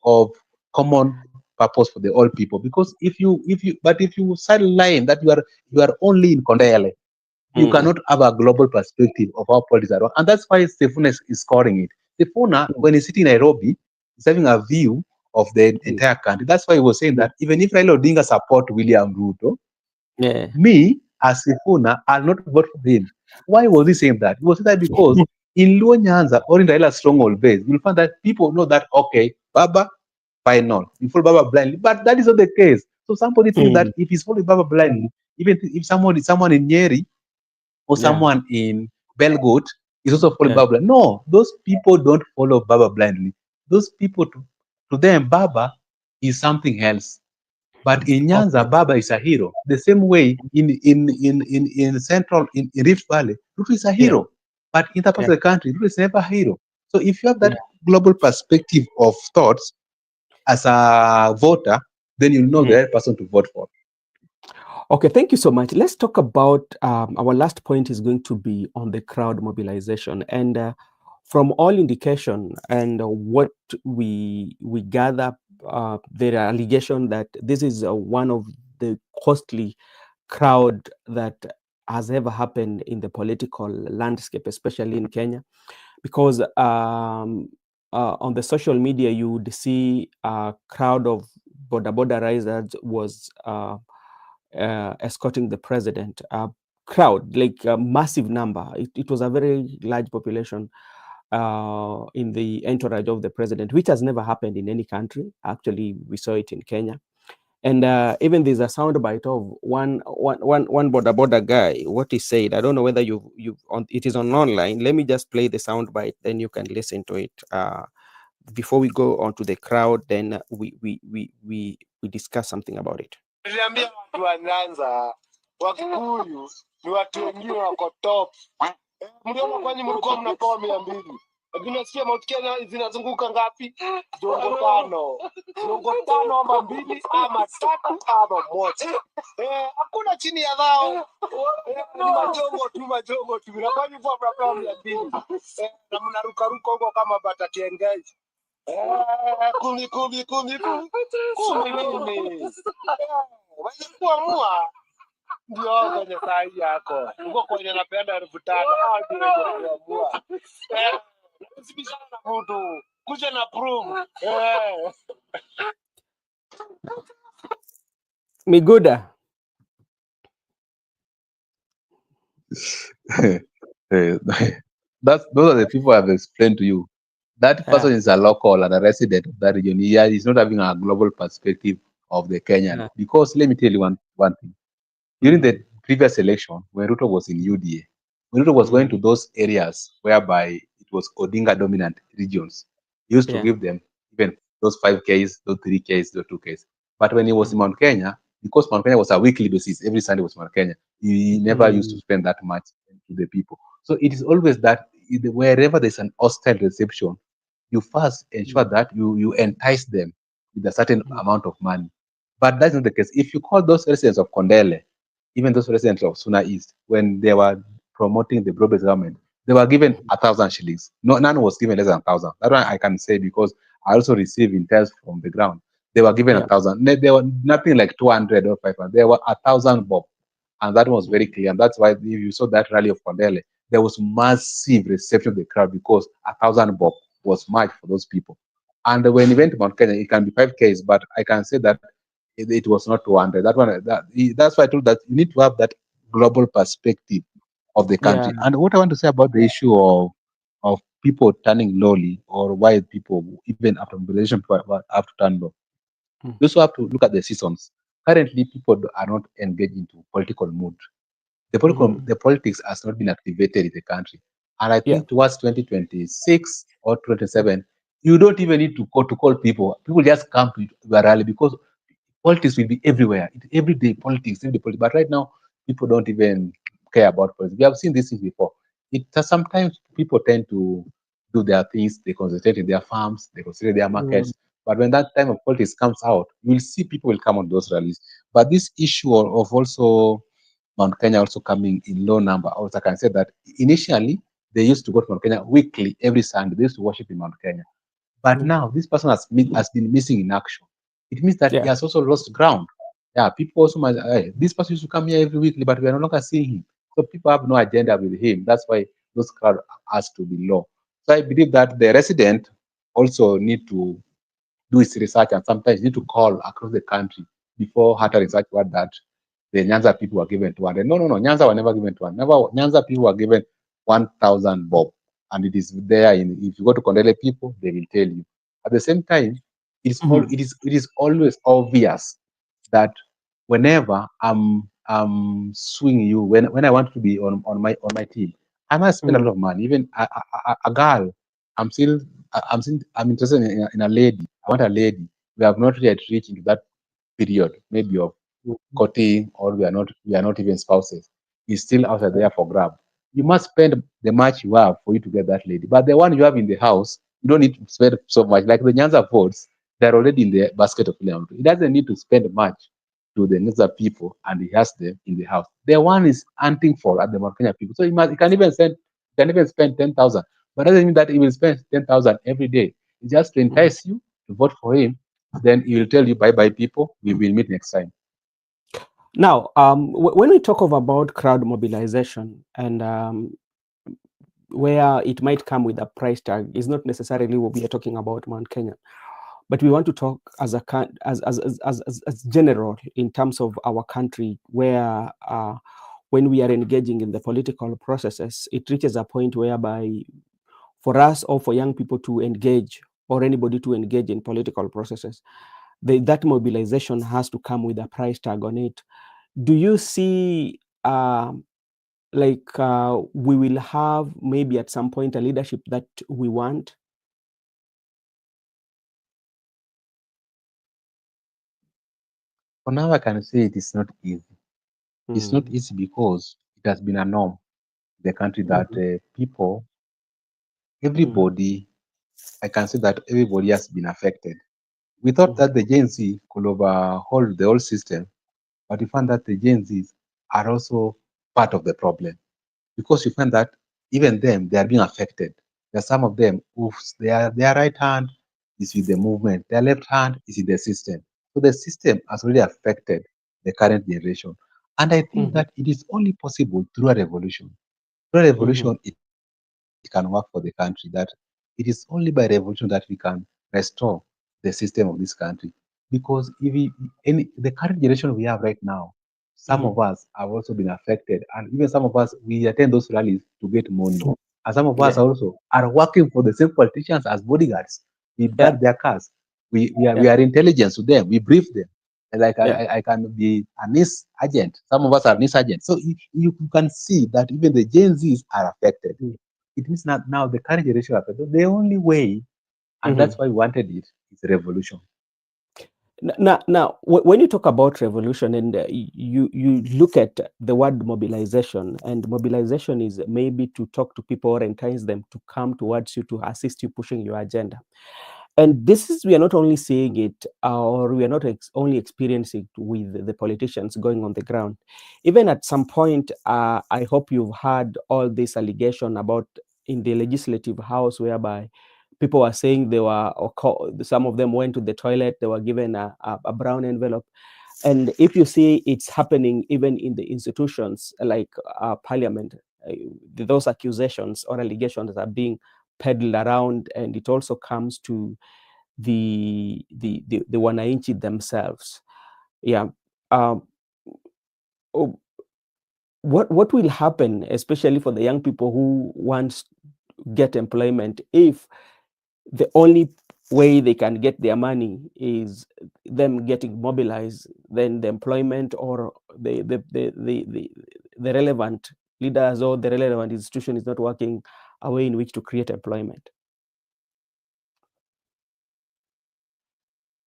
of common purpose for the all people. Because if you sideline that you are only in Kondele, you mm, cannot have a global perspective of how politics are run. And that's why Stefuna is scoring it. Stefuna, mm, when he's sitting in Nairobi, is having a view of the mm, entire country. That's why he was saying mm, that even if Raila Odinga support William Ruto, yeah. me as Stefuna, I'll not vote for him. Why was he saying that? He was saying that because in Luo Nyanza or in Raila's stronghold base, you'll find that people know that, okay, Baba final. You follow Baba blindly, but that is not the case. So somebody thinks that Mm. if he's following Baba blindly, even if someone in Nyeri or Yeah. someone in Belgoat is also following Yeah. Baba blindly. No, those people don't follow Baba blindly. Those people, to them, Baba is something else. But in Okay. Nyanza, Baba is a hero. The same way in central in Rift Valley, Ruto is a Yeah. hero. But in that part Yeah. of the country, Ruto is never a hero. So if you have that Yeah. global perspective of thoughts as a voter, then you know the Mm. right person to vote for. Okay, thank you so much. Let's talk about our last point is going to be on the crowd mobilization. And from all indication and what we gather, there are allegation that this is one of the costly crowd that has ever happened in the political landscape, especially in Kenya, because on the social media you would see a crowd of border riders was escorting the president. Crowd, like a massive number. It was a very large population in the entourage of the president, which has never happened in any country. Actually, we saw it in Kenya. And even there's a soundbite of one border guy, what he said. I don't know whether you on it is on online. Let me just play the soundbite, then you can listen to it. Before we go on to the crowd, then we discuss something about it. Niliambia watu wa Nyanza, Wakikuyu ni watu wengine wako top. Mliona kwani mlikuwa mnapewa 200. Lakini nasikia Mount Kenya zinazunguka ngapi? Jongo tano. Jongo tano ama 2 ama 3 ama 1. Hakuna chini ya dhao. Ni majongo tu. Na kwani kwa mnapewa 200. Na mnaruka ruka huko kama bata kiengeji. Kumi. Mimi. Wewe kuamua ndio kwenye sahi yako. Uko kwenye napenda 5,000 ndio kuamua. Usibishane na mtu. Kuja na proof. Miguda. Eh, those are the people I've explained to you. That Yeah, person is a local and a resident of that region. He's not having a global perspective of the Kenyan. yeah. Because let me tell you one thing. During Mm, the previous election, when Ruto was in UDA, when Ruto was going mm, to those areas whereby it was Odinga dominant regions, he used to yeah. give them even those 5Ks, those 3Ks, those 2Ks. But when he was in Mm, Mount Kenya, because Mount Kenya was a weekly basis, every Sunday was Mount Kenya, he never used to mm, spend that much to the people. So it is always that wherever there's an hostile reception, you first ensure mm, that you entice them with a certain mm, amount of money. But that's not the case. If you call those residents of Kondele, even those residents of Suna East, when they were promoting the broad-based government, they were given mm. 1,000 shillings. No, none was given less than 1,000. That one I can say because I also received intel from the ground. They were given a Yeah. thousand. They were nothing like 200 or 500. They were 1,000 bob, and that was very Mm, clear. And that's why if you saw that rally of Kondele, there was massive reception of the crowd because 1,000 bob was much for those people. And when he went to Mount Kenya, it can be 5Ks, but I can say that it was not 200. That's why I told that you need to have that global perspective of the yeah. country. And what I want to say about the issue of people turning lowly or why people even after mobilization people have to turn low. Mm, You also have to look at the seasons. Currently, people are not engaged into political mood. mm, The politics has not been activated in the country. And I yeah. think towards 2026 or 27, you don't even need to call people. People just come to your rally because politics will be everywhere. Every day politics, every day politics. But right now, people don't even care about politics. We have seen this thing before. Sometimes people tend to do their things. They concentrate in their farms. They concentrate their Mm, markets. But when that time of politics comes out, you will see people will come on those rallies. But this issue of also Mount Kenya also coming in low number, also I can say that initially they used to go to Mount Kenya weekly, every Sunday. They used to worship in Mount Kenya. But mm, now this person has been missing in action. It means that he yeah. has also lost ground. Yeah, people also might, hey, this person used to come here every weekly, but we are no longer seeing him. So people have no agenda with him. That's why those crowd has to be low. So I believe that the resident also need to do his research and sometimes need to call across the country before uttering such word that the Nyanza people were given 200. No. Nyanza were never given 200. Never, Nyanza people were given 1,000 bob. And it is there. If you go to Kondele people, they will tell you. At the same time, Mhm. it is always obvious that whenever I'm suing you, when I want to be on my team, I must spend a lot Mhm. of money. Even a girl, I'm interested in a lady. I want a lady. We have not yet reached into that period, maybe of Mhm. courting, or we are not even spouses. It's still out there for grab. You must spend the much you have for you to get that lady. But the one you have in the house, you don't need to spend so much. Like the Nyanza votes, they're already in the basket of William. He doesn't need to spend much to the Nyanza people, and he has them in the house. The one is hunting for at the Mount Kenya people. So he can even spend 10,000. But doesn't mean that he will spend 10,000 every day. It's just to Mhm. entice you to vote for him. Then he will tell you, bye bye, people. We will meet next time. Now, when we talk of about crowd mobilization and where it might come with a price tag, is not necessarily what we are talking about Mount Kenya, but we want to talk as a as general in terms of our country, where when we are engaging in the political processes, it reaches a point whereby for us or for young people to engage or anybody to engage in political processes, that mobilization has to come with a price tag on it. Do you see we will have maybe at some point a leadership that we want? For now, I can say it is not easy. It's not Mm, easy because it has been a norm in the country that mhm, people, mhm, everybody, I can say that everybody has been affected. We thought mhm, that the Gen Z could overhaul the whole system, but we found that the Gen Zs are also part of the problem because you find that even them, they are being affected. There are some of them who their right hand is with the movement, their left hand is in the system. So the system has already affected the current generation. And I think mhm, that it is only possible through a revolution. Through a mhm, revolution, it can work for the country. That it is only by revolution that we can restore the system of this country. Because if we, the current generation we have right now, some of us mhm. have also been affected, and even some of us we attend those rallies to get money. And some of us Yeah, also are working for the same politicians as bodyguards. We yeah, guard their cars. We yeah, are intelligence to them. We brief them. And like yeah. I can be a NIS agent. Some of us are NIS agents. So you can see that even the Gen Zs are affected. Mm. It means that now the current generation are affected. The only way, and that's Mhm. why we wanted it, is revolution. Now, when you talk about revolution and you look at the word mobilization, and mobilization is maybe to talk to people or entice them to come towards you to assist you pushing your agenda. And this is, we are not only seeing it, or we are not only experiencing it with the politicians going on the ground. Even at some point, I hope you've heard all this allegation about in the legislative house, whereby people were saying they were, some of them went to the toilet, they were given a brown envelope. And if you see it's happening even in the institutions like parliament, those accusations or allegations are being peddled around, and it also comes to the wananchi themselves. Yeah. Um, oh, what will happen, especially for the young people who want to get employment, if the only way they can get their money is them getting mobilized? Then the employment or the relevant leaders or the relevant institution is not working a way in which to create employment.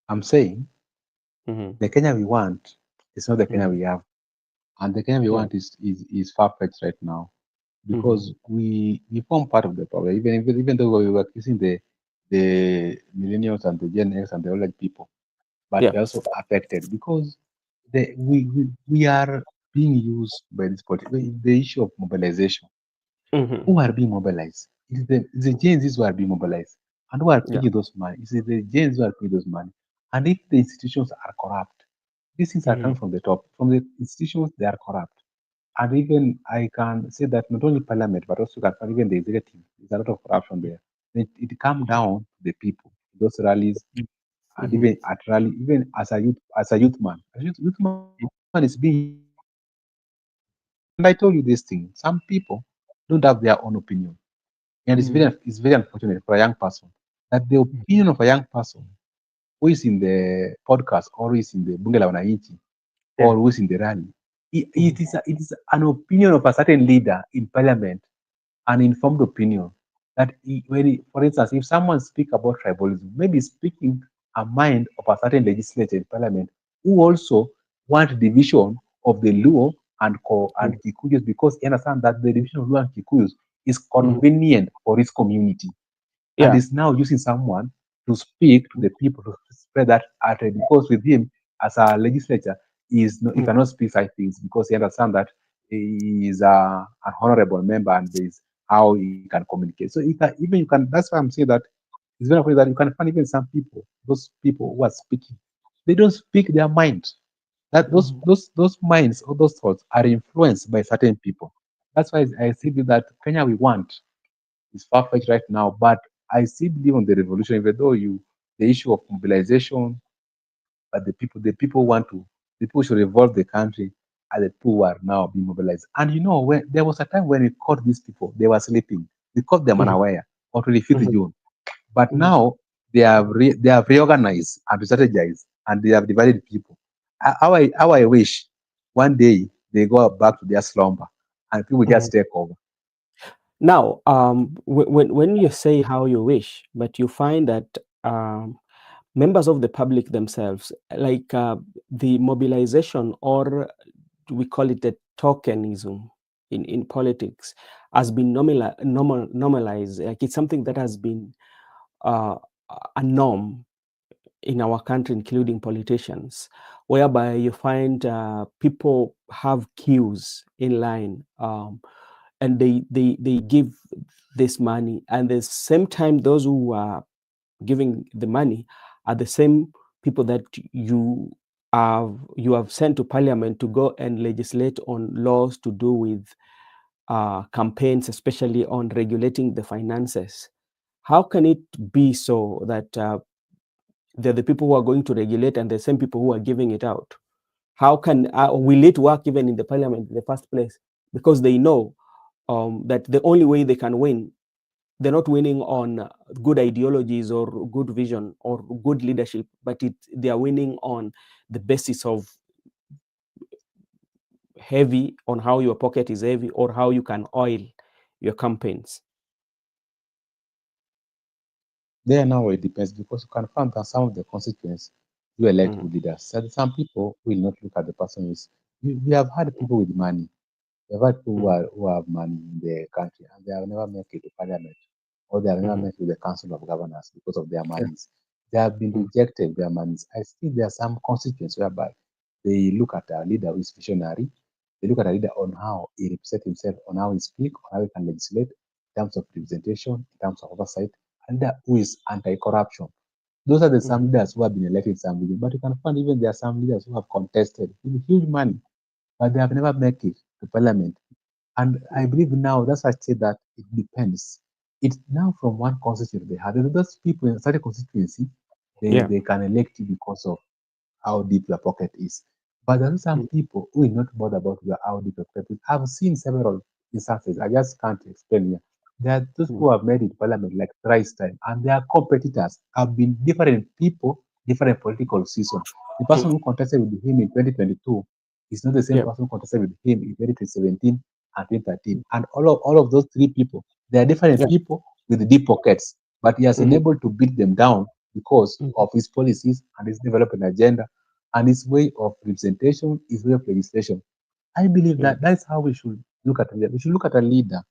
I'm saying Mm-hmm. the Kenya we want is not the Kenya Mm-hmm. we have. And the Kenya we Yeah. want is far-fetched right now Mm-hmm. because we form part of the problem. Even though we were accusing the millennials and the Gen X and the older people, but Yeah. we're also affected because we are being used by this the issue of mobilization. Mm-hmm. Who are being mobilized? It's the Gen Zs who are being mobilized. And who are Yeah. paying those money? It's the Gen Zs who are paying those money. And if the institutions are corrupt, these things are Mm-hmm. coming from the top. From the institutions, they are corrupt. And even I can say that not only parliament, but also even the executive, there's a lot of corruption there. It come down to the people, those rallies, and Mm-hmm. even at rally, even as a youth man, youth man is being used by this politicians. And I told you this thing. Some people don't have their own opinion. And Mm-hmm. it's very unfortunate for a young person that the opinion of a young person who is in the podcast or who is in the Bunge la Wananchi or Yeah. who is in the rally. Mhm. It is an opinion of a certain leader in parliament, an informed opinion. That for instance, if someone speak about tribalism, maybe speaking a mind of a certain legislature in parliament who also want division of the Luo and Mhm. Kikuyus because he understand that the division of Luo and Kikuyus is Mhm. convenient for his community and Yeah. is now using someone to speak to the people to spread that artery because with him as a legislature he Mhm. cannot speak such things because he understands that he is an honorable member and there is how he can communicate. So even you can that's why I'm saying that it's very important that you can find even some people, those people who are speaking, they don't speak their mind. That Mhm. those minds or those thoughts are influenced by certain people. That's why I see that Kenya we want is far-fetched right now, but I still believe on the revolution, even though the issue of mobilization, but the people want to, the people should revolve the country, and the people who are now being mobilized. And when there was a time when we caught these people, they were sleeping. We caught them Mhm. unaware on 25th Mhm. June. But Mhm. now they have reorganized and strategized, and they have divided people. How I wish one day they go back to their slumber and people Mhm. just take over. Now, when you say how you wish, but you find that um, members of the public themselves, like the mobilization, or we call it the tokenism in politics, has been normalized. Like it's something that has been uh, a norm in our country, including politicians, whereby you find people have queues in line, and they give this money, and the same time those who are giving the money are the same people that you have sent to parliament to go and legislate on laws to do with campaigns, especially on regulating the finances. How can it be so that they're the people who are going to regulate and the same people who are giving it out? How can will it work even in the parliament in the first place? Because they know that the only way they can win, they're not winning on good ideologies or good vision or good leadership, but they are winning on the basis of heavy, on how your pocket is heavy or how you can oil your campaigns. There now it depends because you can find that some of the constituents you elect Mm, good leaders. Some people will not look at the person who is. We have had people with money. We have had people mm, who have money in the country and they have never make it to parliament or they have never mm, met with the council of governors because of their yeah, monies. They have been mm, rejected their monies. I think there are some constituents whereby they look at a leader who is visionary. They look at a leader on how he represents himself, on how he speaks, on how he can legislate in terms of representation, in terms of oversight, and that who is anti-corruption. Those are the mm, some leaders who have been elected some region, but you can find even there are some leaders who have contested with huge money, but they have never made it to parliament. And I mm. believe now that's why I say that it depends. It's now from one constituency they have. Those people in a certain constituency, Yeah. they can elect you because of how deep your pocket is. But there are some Mm, people who will not bother about how deep your pocket is. I've seen several instances. I just can't explain here. There are those mm, who have made it parliament like thrice time, and their competitors have been different people, different political season. The person mm. who contested with him in 2022 is not the same Yeah. person who contested with him in 2017 and 2013. And all of those three people, they are different Yeah. people with deep pockets, but he has Mhm, enabled to beat them down because mhm. of his policies and his development agenda and his way of representation, his way of legislation. I believe Yeah. that that's how we should look at a leader. We should look at a leader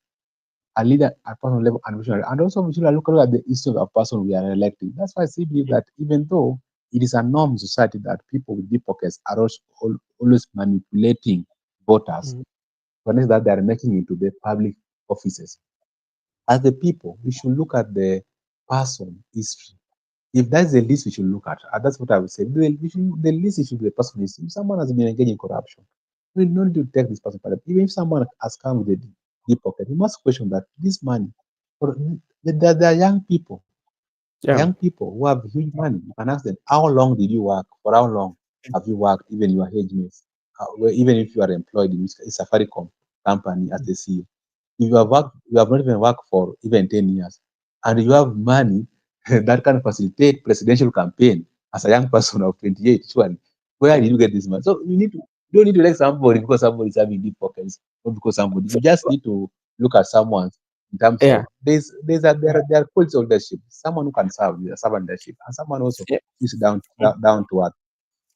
at personal level and visionary. And also we should look at the issue of a person we are electing. That's why I still believe Mm, that even though it is a norm in society that people with deep pockets are also always manipulating voters, mm, for instance, that they are making into the public offices. As the people, we should look at the person history. If that's the least we should look at, and that's what I would say. The least it should be the person history. If someone has been engaged in corruption, we don't need to take this person further. Even if someone has come with a deep pocket, we must question that this money, or there are young people, yeah. who have huge money. You can ask them, how long did you work? For how long have you worked? Even your age mates, even if you are employed in a Safaricom company as Mm, a CEO, if you have not even worked for even 10 years, and you have money that can facilitate presidential campaign as a young person of 28, surely, where Yeah. did you get this money? So you don't need to like somebody because somebody is having deep pockets, not because somebody. You just need to look at someone in terms Yeah. of there are qualities of leadership. Someone who can serve, servant leadership, and someone also Yeah. who is down to earth.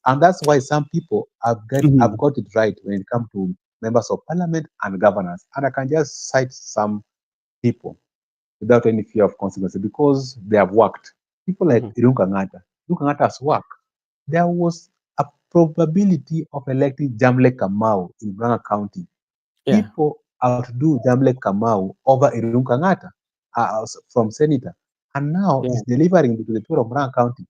And that's why some people have Mhm. got it right when it comes to members of parliament and governors. And I can just cite some people without any fear of consequences because they have worked. People like Mhm. Irungangata. Irungangata's work. There was a probability of electing Jamle Kamau in Branga County. Yeah. People outdo Jamle Kamau over Irungangata from senator. And now Yeah. he's delivering to the people of Branga County.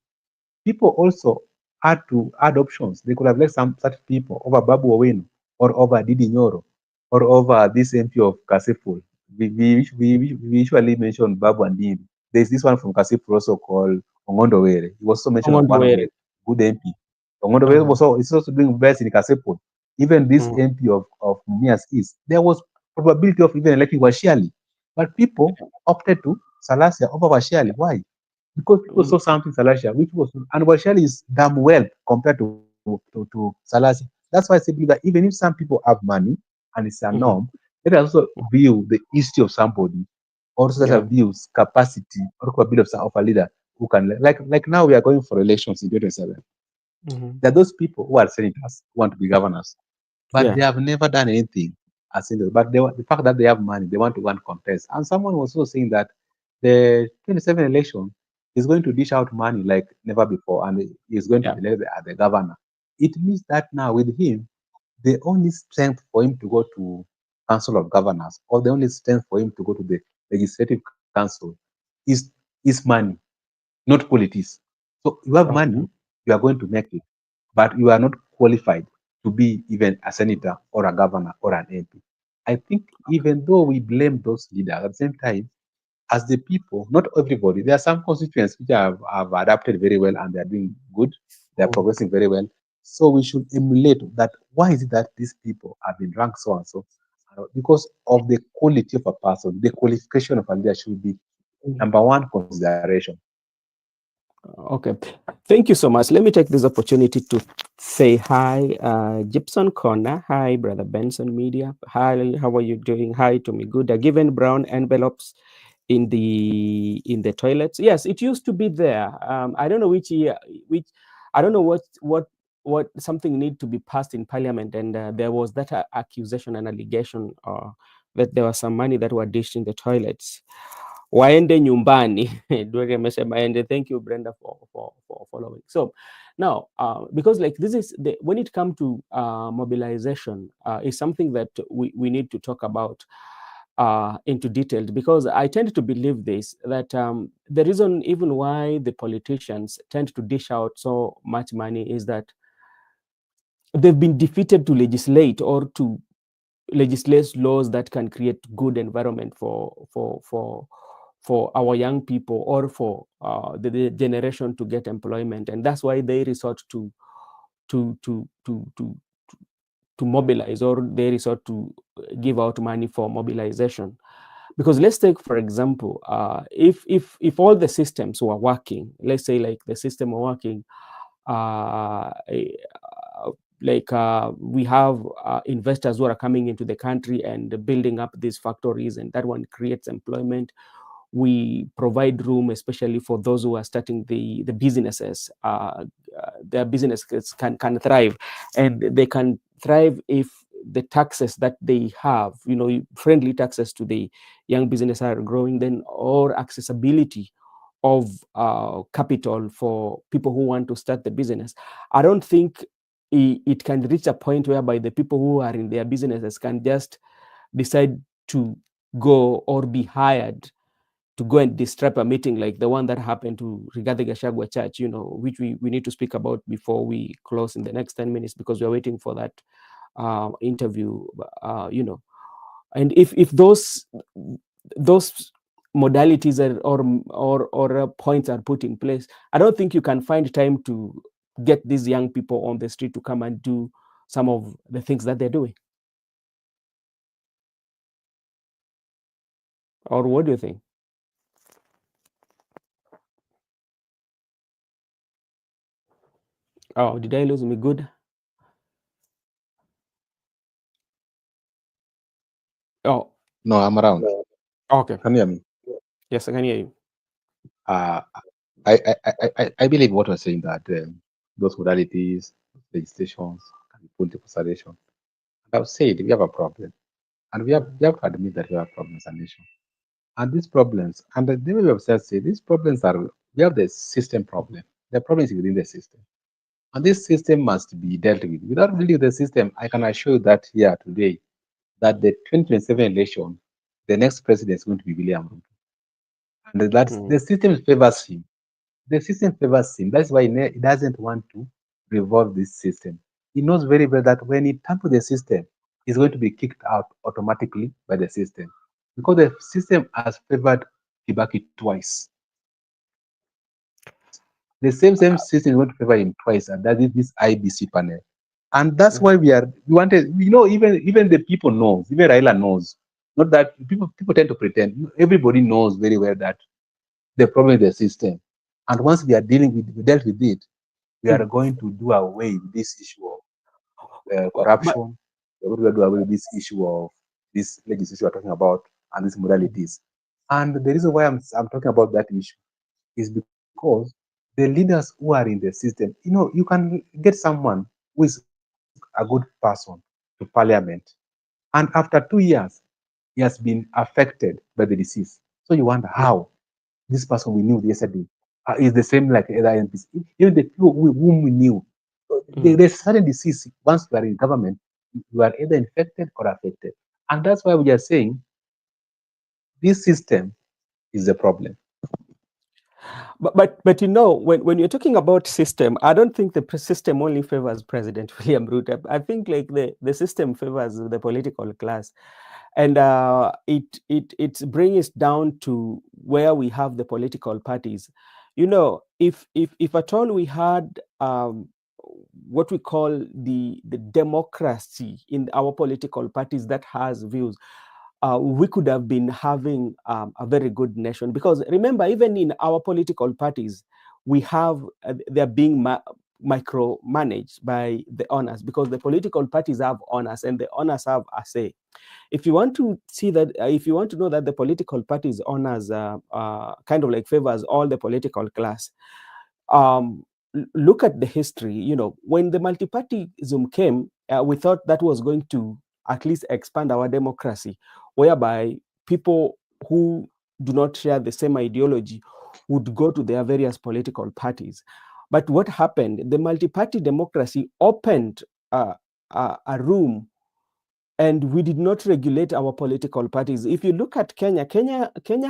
People also had to add options. They could have let some such people over Babu Owino or over Didi Nyoro or over this MP of Kasipul. We usually mention Babu and Didi. There's this one from Kasipul also called Ongondo Were. He was also mentioned as Ongondo one of Were. the good MP. Ongondo Were Uh-huh. was also, is also doing best in Kasipul. Even this Mhm. MP of Mumias East, there was probability of even electing Washiali. But people opted to Salasia over Washiali. Why? Because people saw Mhm. something Salasia, which was and Bashali is damn well compared to Salasia. That's why I say believe that even if some people have money and it's a norm, Mhm. let us also view the history of somebody, also let Yeah. us view capacity or capability of a leader who can like now we are going for elections in 2027. Mhm. There are those people who are senators who want to be governors, but Yeah. they have never done anything as senators. But the fact that they have money, they want to go and contest. And someone was also saying that the 27 election is going to dish out money like never before, and he is going to Yeah. be elected as the governor. It means that now with him, the only strength for him to go to Council of Governors, or the only strength for him to go to the Legislative Council, is is money, not politics. So you have Okay. money, you are going to make it, but you are not qualified to be even a senator or a governor or an MP. I think even though we blame those leaders, at the same time, as the people, not everybody, there are some constituents which have adapted very well and they are doing good, they are Mhm. progressing very well. So we should emulate that. Why is it that these people have been ranked so and so? Because of the quality of a person, the qualification of a leader should be Mhm. number one consideration. Okay. Thank you so much. Let me take this opportunity to say hi, Gibson Connor. Hi, Brother Benson Media. Hi, how are you doing? Hi to me. Good. Given brown envelopes in the toilets. Yes, it used to be there. I don't know which year, which I don't know what something need to be passed in Parliament, and there was that accusation and allegation that there was some money that were dished in the toilets. Waende nyumbani. Dwege amesema ende. Thank you, Brenda, for following. So now, because like this is when it comes to mobilization, is something that we need to talk about into detail, because I tend to believe this, that the reason even why the politicians tend to dish out so much money is that they've been defeated to legislate or to legislate laws that can create good environment for our young people, or for the generation to get employment, and that's why they resort to to to to to mobilize, or they resort to give out money for mobilization. Because let's take, for example, if all the systems were working, let's say like the system were working, eh, we have investors who are coming into the country and building up these factories, and that one creates employment. We provide room, especially for those who are starting the businesses. Their businesses can thrive, and they can thrive if the taxes that they have, friendly taxes to the young business are growing, then, or accessibility of capital for people who want to start the business. I don't think it can reach a point whereby the people who are in their businesses can just decide to go or be hired to go and disrupt a meeting like the one that happened to Rigathi Gachagua Church, which we need to speak about before we close in the next 10 minutes, because we're waiting for that interview, and if those modalities or points are put in place, I don't think you can find time to get these young people on the street to come and do some of the things that they're doing. Or what do you think? Oh, did I lose me? Good. Oh, No, I'm around. okay. Can you hear me? Yes, I can hear you. Uh, I believe what we're saying that those modalities, legislations, and political solution. I've said we have a problem, and we have to admit that we have problems as a nation. And these problems, and the way we have said, say these problems are we have the system problem. The problem is within the system, and this system must be dealt with. Without dealing with the system, I can assure you that here today, that the 2027 election, the next president is going to be William Ruto, and that's Mm. the system favors him. The system favors him. That's why he doesn't want to revolve this system. He knows very well that when he tampers the system, he's going to be kicked out automatically by the system because the system has favored Kibaki twice. The same system is going to favor him twice, and that is this IBC panel. And that's Mhm. why we wanted, even the people knows, even Raila knows. Not that people tend to pretend. Everybody knows very well that the problem is the system. And once we dealt with it, we are Mm. going to do away with this issue of But corruption. We're going to do away with this issue of this legislation we're talking about and these modalities. And the reason why I'm talking about that issue is because the leaders who are in the system, you can get someone who is a good person to parliament, and after 2 years, he has been affected by the disease. So you wonder how this person we knew yesterday is the same like other MPs. Even the people whom we knew, mm. there's certain disease. Once you are in government, you are either infected or affected, and that's why we are saying this system is the problem. But when you're talking about system, I don't think the system only favors President William Ruto. I think like the system favors the political class, and it brings down to where we have the political parties. If at all we had what we call the democracy in our political parties that has views, we could have been having a very good nation. Because remember, even in our political parties, we have they're being micromanaged by the owners, because the political parties have owners and the owners have a say. If you want to see that, if you want to know that the political parties owners kind of like favors all the political class, um, look at the history. When the multipartyism came, we thought that was going to at least expand our democracy, whereby people who do not share the same ideology would go to their various political parties. But what happened? The multi-party democracy opened a room, and we did not regulate our political parties. If you look at Kenya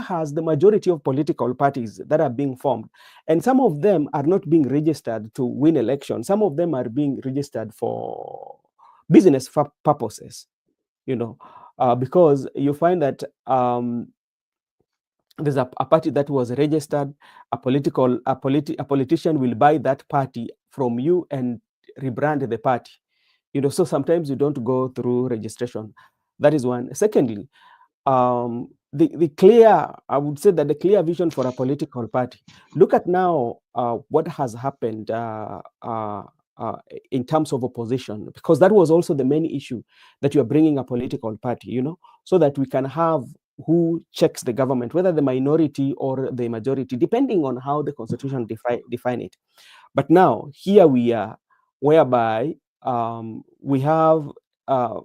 has the majority of political parties that are being formed, and some of them are not being registered to win elections. Some of them are being registered for business purposes. Because you find that there's a party that was registered, a politician will buy that party from you and rebrand the party. So sometimes you don't go through registration. That is one. Secondly, the clear, I would say that the clear vision for a political party. Look at now what has happened uh, in terms of opposition, because that was also the main issue, that you're bringing a political party, so that we can have who checks the government, whether the minority or the majority, depending on how the constitution define it. But now here we are, whereby we have uh,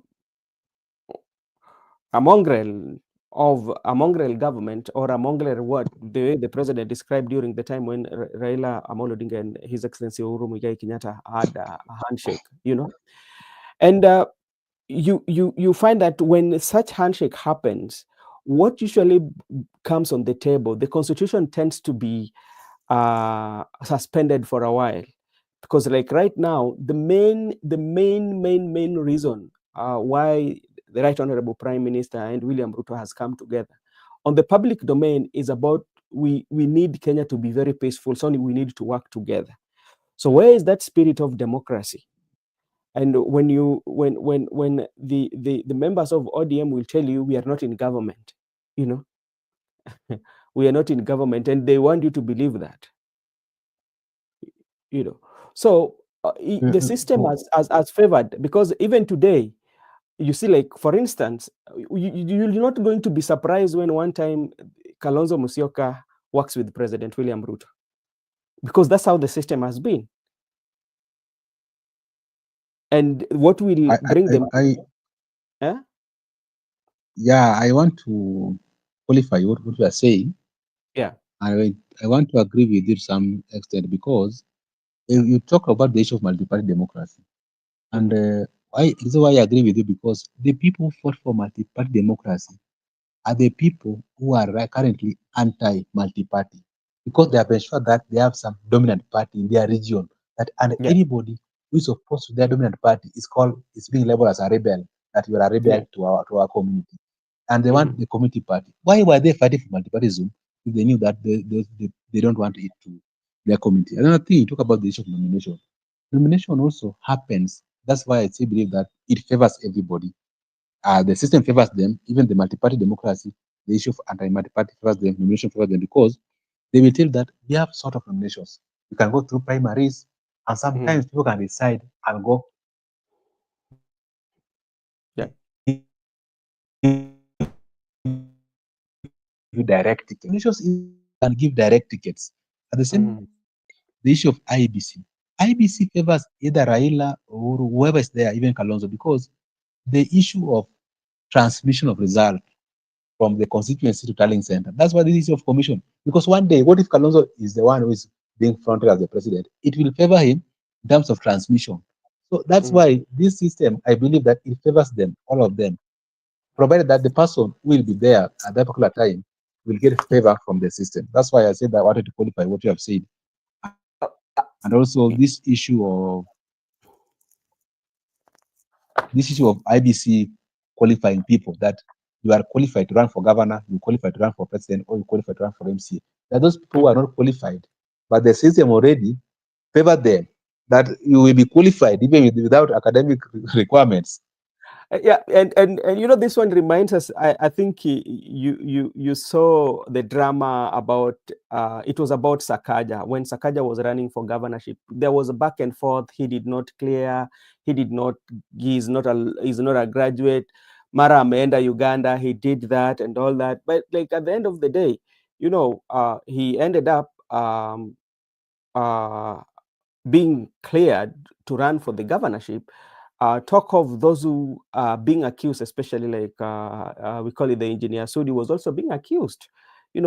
a mongrel a mongrel government, or a mongrel, what the way the president described during the time when Raila Amolo Odinga and His Excellency Uhuru Muigai Kenyatta had a handshake, and you find that when such handshake happens, what usually comes on the table, the constitution tends to be suspended for a while, because like right now, the main reason why the Right Honorable Prime Minister and William Ruto has come together on the public domain is about, we need Kenya to be very peaceful, so we need to work together. So where is that spirit of democracy? And when the members of ODM will tell you, we are not in government, you know we are not in government, and they want you to believe that, you know so the system has favored, because even today, you see, like, for instance, you're not going to be surprised when one time Kalonzo Musyoka works with President William Ruto, because that's how the system has been. And what will bring them? Eh? Yeah, I want to qualify what you are saying. Yeah. I want to agree with you to some extent because you talk about the issue of multi-party democracy. And Mm-hmm. this is why I agree with you because the people who fought for multi-party democracy are the people who are currently anti-multi-party because they have ensured that they have some dominant party in their region. That and Yeah. anybody who is opposed to their dominant party is being labeled as a rebel. That you are a Yeah. rebel to our community, and they want Mm-hmm. the community party. Why were they fighting for multi-partyism if they knew that they don't want it to their community? Another thing, you talk about the issue of nomination. Nomination also happens. That's why I still believe that it favors everybody. The system favors them, even the multi-party democracy, the issue of anti-multi-party favors them, nomination favors them because they will tell that we have sort of nominations. You can go through primaries, and Mm-hmm. sometimes people can decide and go Yeah. give direct tickets. Nominations can give direct tickets. At the same Mm-hmm. time, the issue of IBC. IBC favors either Raila or whoever is there, even Kalonzo, because the issue of transmission of result from the constituency to tallying center. That's why this issue of commission. Because one day, what if Kalonzo is the one who is being fronted as the president? It will favor him in terms of transmission. So that's Mm-hmm. why this system, I believe that it favors them, all of them, provided that the person who will be there at that particular time will get favor from the system. That's why I said that I wanted to qualify what you have said. And Uh, also uh, this issue of IBC qualifying people that you are qualified to run for governor, you qualify to run for president, or you qualify to run for MC. There are those people who are mhm. not qualified, but the system already favor them that you will be qualified even without academic requirements. Yeah, and this one reminds us. I think you saw the drama about it was about Sakaja when Sakaja was running for governorship. There was a back and forth. He did not clear. He did not. He's not a graduate. Mara ameenda Uganda. He did that and all that. But like at the end of the day, he ended up uh, being cleared to run for the governorship. Talk of those who are being accused, especially like we call it the engineer Sudi was also being accused,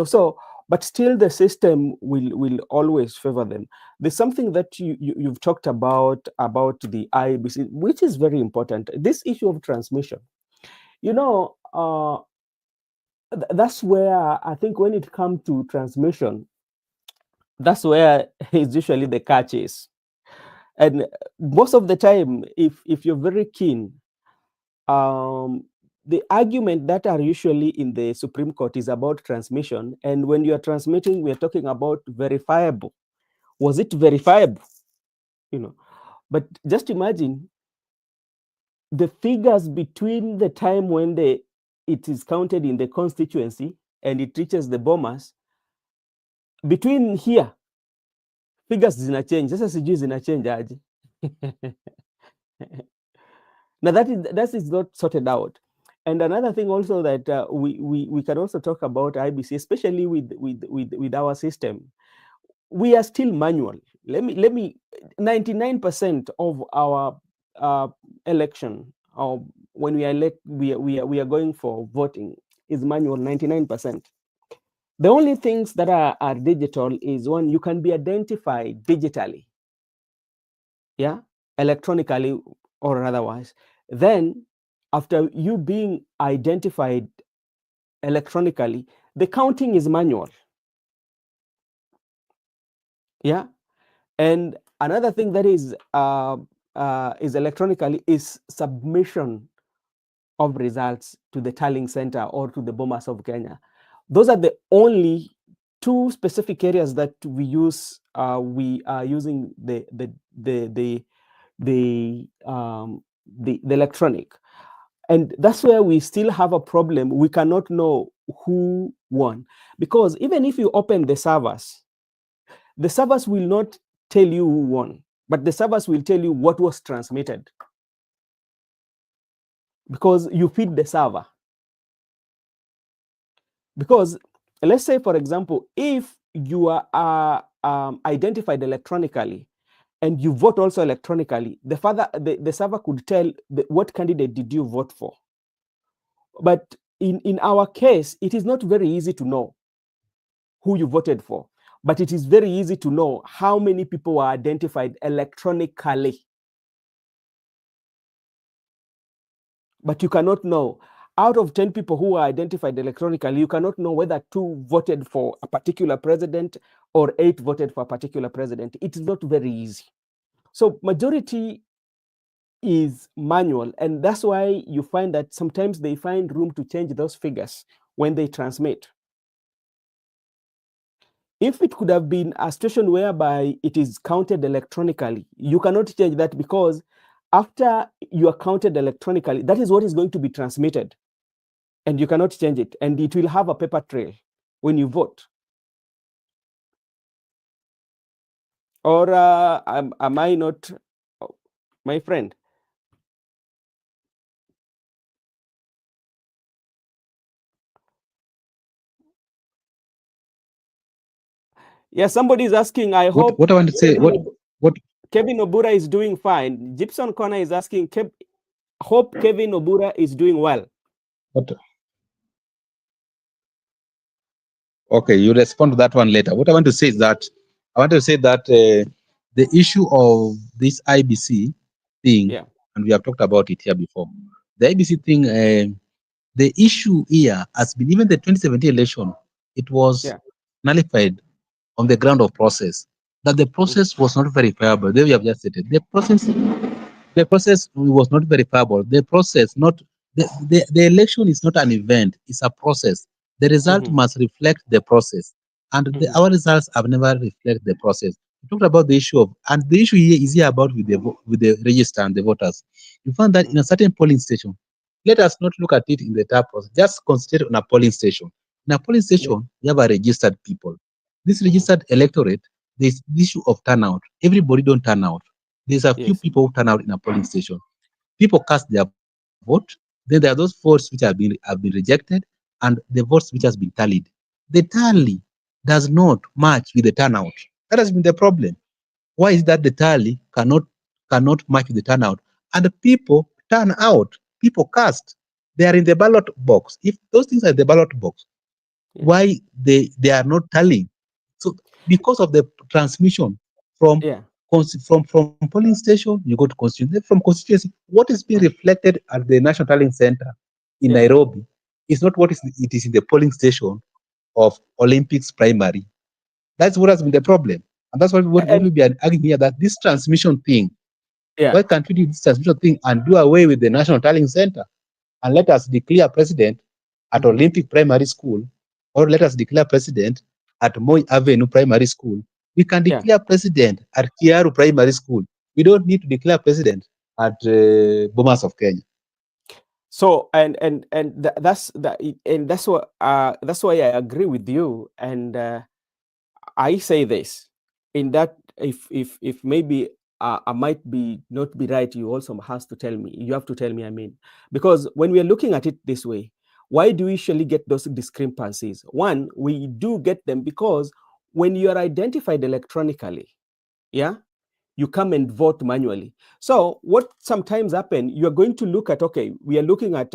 so but still the system will always favor them. There's something that you've talked about the IBC, which is very important. This issue of transmission, that's where I think when it comes to transmission, that's where it's usually the catch is. And most of the time, if you're very keen, um, the argument that are usually in the Supreme Court is about transmission. And when you are transmitting, we are talking about verifiable. Was it verifiable? But just imagine the figures between the time when it is counted in the constituency and it reaches the bombers. Between here, figures zinachange. Sasa sijui zinachange aje. Now that is not sorted out. And another thing also that we can also talk about IBC, especially with our system. We are still manual. Let me 99% of our election, or when we elect, we are going for voting is manual. 99%. The only things that are digital is one, you can be identified digitally, yeah, electronically or otherwise. Then after you being identified electronically, the counting is manual, yeah. And another thing that is electronically is submission of results to the tallying center or to the Bomas of Kenya. Those are the only two specific areas that we use. We are using the electronic, and that's where we still have a problem. We cannot know who won, because even if you open the servers will not tell you who won. but the servers will tell you what was transmitted because you feed the server. Because let's say, for example, if you are identified electronically and you vote also electronically, the server could tell what candidate did you vote for. But in our case, it is not very easy to know who you voted for, but it is very easy to know how many people were identified electronically. But you cannot know. Out of 10 people who are identified electronically, you cannot know whether 2 voted for a particular president or 8 voted for a particular president. It is not very easy. So majority is manual, and that's why you find that sometimes they find room to change those figures when they transmit. If it could have been a situation whereby it is counted electronically, you cannot change that because after you are counted electronically, that is what is going to be transmitted, and you cannot change it, and it will have a paper trail when you vote. Or am I not, my friend? Yeah, somebody is asking, I hope What I want to say, what Kevin Obura is doing fine. Gibson Connor is asking, hope Kevin Obura is doing well. what okay, you respond to that one later. What I want to say is that the issue of this IBC thing, Yeah. and we have talked about it here before. The IBC thing, the issue here has been even the 2017 election, it was Yeah. nullified on the ground of process. That the process was not verifiable. There we have just stated the process was not verifiable. The process, not the election is not an event, it's a process. The result Mm-hmm. must reflect the process. And Mm-hmm. our results have never reflect the process. We talked about the issue of, and the issue here is here about with the register and the voters. You find that in a certain polling station, let us not look at it in the entire process, just concentrate on a polling station. In a polling Yeah. station, you have a registered people. This Mm-hmm. registered electorate, there's the issue of turnout. Everybody don't turn out. There's a few Yes. people who turn out in a polling station. People cast their vote. Then there are those votes which have been rejected, and the votes which has been tallied. The tally does not match with the turnout. That has been the problem. Why is that the tally cannot match with the turnout? And the people turn out. People cast. They are in the ballot box. If those things are in the ballot box, Yeah. why they are not tallying? So because of the transmission from Yeah. from polling station, you go to constituency. From constituency, what is being Mm. reflected at the National Tallying Center in Yeah. Nairobi is not what it is in the polling station of Olympics primary. That's what has been the problem. And that's what And we be arguing here, that this transmission thing, yeah. why can't we do this transmission thing and do away with the National Tallying Center and let us declare president at Mm-hmm. Olympic Primary School, or let us declare president at Moi Avenue Primary School. We can Yeah. declare president at Kiaru Primary School. We don't need to declare president at Bomas of Kenya. So that's that, and that's why I agree with you. And I say this in that if maybe I might be not be right, you also has to tell me. You have to tell me. I mean, because when we are looking at it this way, why do we usually get those discrepancies? One, we do get them because when you are identified electronically, yeah, you come and vote manually. So what sometimes happen, you're going to look at, okay, we are looking at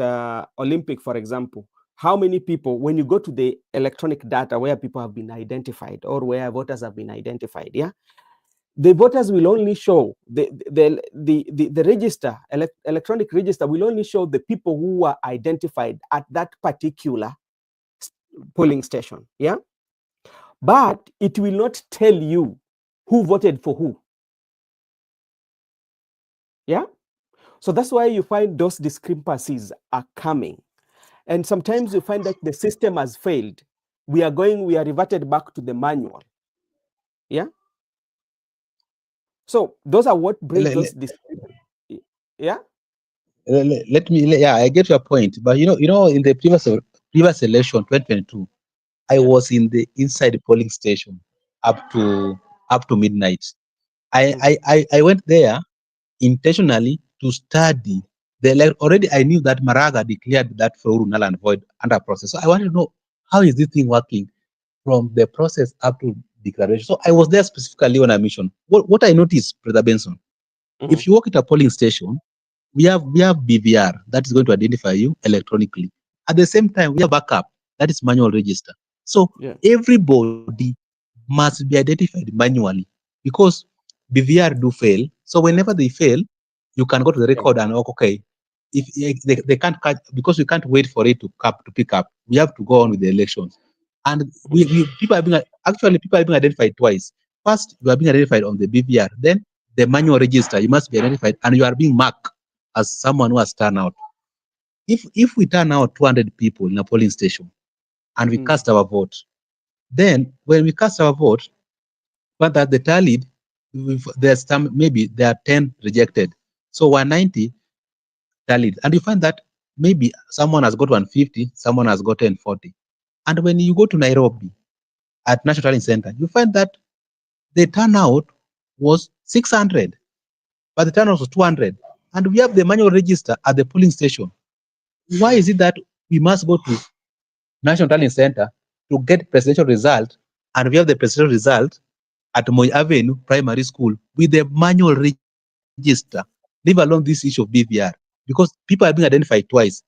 Olympic, for example. How many people, when you go to the electronic data where people have been identified or where voters have been identified, yeah, the voters will only show the register, electronic register will only show the people who were identified at that particular polling station, yeah? But it will not tell you who voted for who, yeah? So that's why you find those discrepancies are coming. And sometimes you find that the system has failed. We are reverted back to the manual. Yeah. So those are what brings Let, those let, discrepancies. Yeah. let me, yeah, I get your point. But in the previous election, 2022, I Yeah. was in the inside polling station up to midnight. Mm. I went there intentionally to study. Already I knew that Maraga declared that for null and void under process. So I wanted to know how is this thing working from the process up to declaration. So I was there specifically on a mission. What I noticed, Brother Benson, Mm. if you work at a polling station, we have BVR that is going to identify you electronically. At the same time, we have backup that is manual register. So Yeah. everybody must be identified manually because BVR do fail. So whenever they fail, you can go to the Yeah. record and okay, if they can't catch because we can't wait for it to pick up. We have to go on with the elections. And we people are being actually people are being identified twice. First, you are being identified on the BVR, then the manual register. You must be identified, and you are being marked as someone who has turned out. If we turn out 200 people in a polling station and we Mm. cast our vote, then when we cast our vote, but that the tallied, there's some maybe there are 10 rejected, so 190 tallied, and you find that maybe someone has got 150, someone has gotten 40, and when you go to Nairobi at National Tallying Center, you find that the turnout was 600, but the turnout was 200, and we have the manual register at the polling station. Why Yeah. is it that we must go to National Tallying Center to get presidential result, and we have the presidential result at Moy Avenue Primary School with the manual register, leave alone this issue of BVR, because people are being identified twice,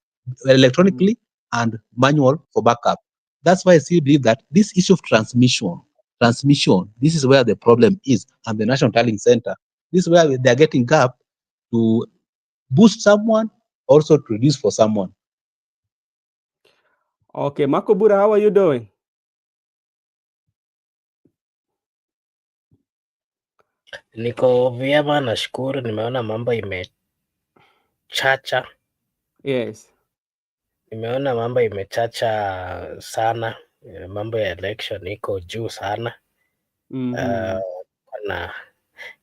electronically Mm. and manual for backup. That's why I still believe that this issue of transmission, this is where the problem is, and the National Tallying Center, this is where they are getting gap to boost someone, also to reduce for someone. Okay, Makobura, how are you doing? Niko vyema, nashukuru. Nimeona mambo imechacha, Yes. sana. Mambo ya election iko juu sana. Mm-hmm. Na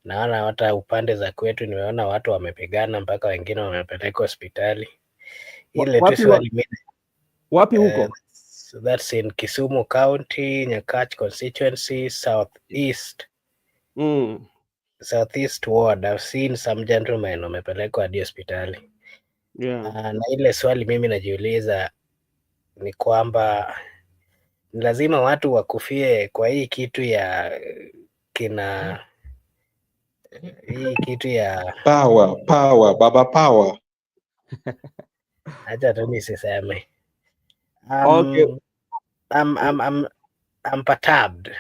naona hata upande za kwetu nimeona watu wamepigana mpaka wengine wamepelekwa hospitali. Ile tu Wapi swali mimi, wapi huko? so that's in Kisumu County, Nyakach constituency, Mm. southeast ward. I've seen some gentlemen wamepelekwa hadi hospitali. Yeah. Na ile swali mimi najiuliza ni kwamba ni lazima watu wakufie kwa hii kitu ya kina hii kitu ya Baba power. acha tu nisiseme. Okay. I'm perturbed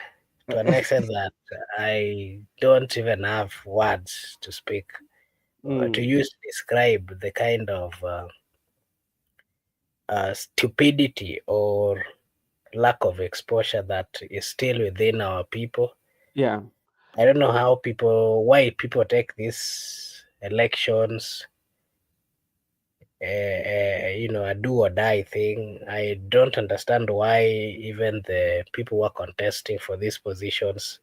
to an extent that I don't even have words to speak to Mm. use to describe the kind of stupidity or lack of exposure that is still within our people. Yeah. I don't know why people take these elections, a do or die thing. I don't understand why even the people who are contesting for these positions,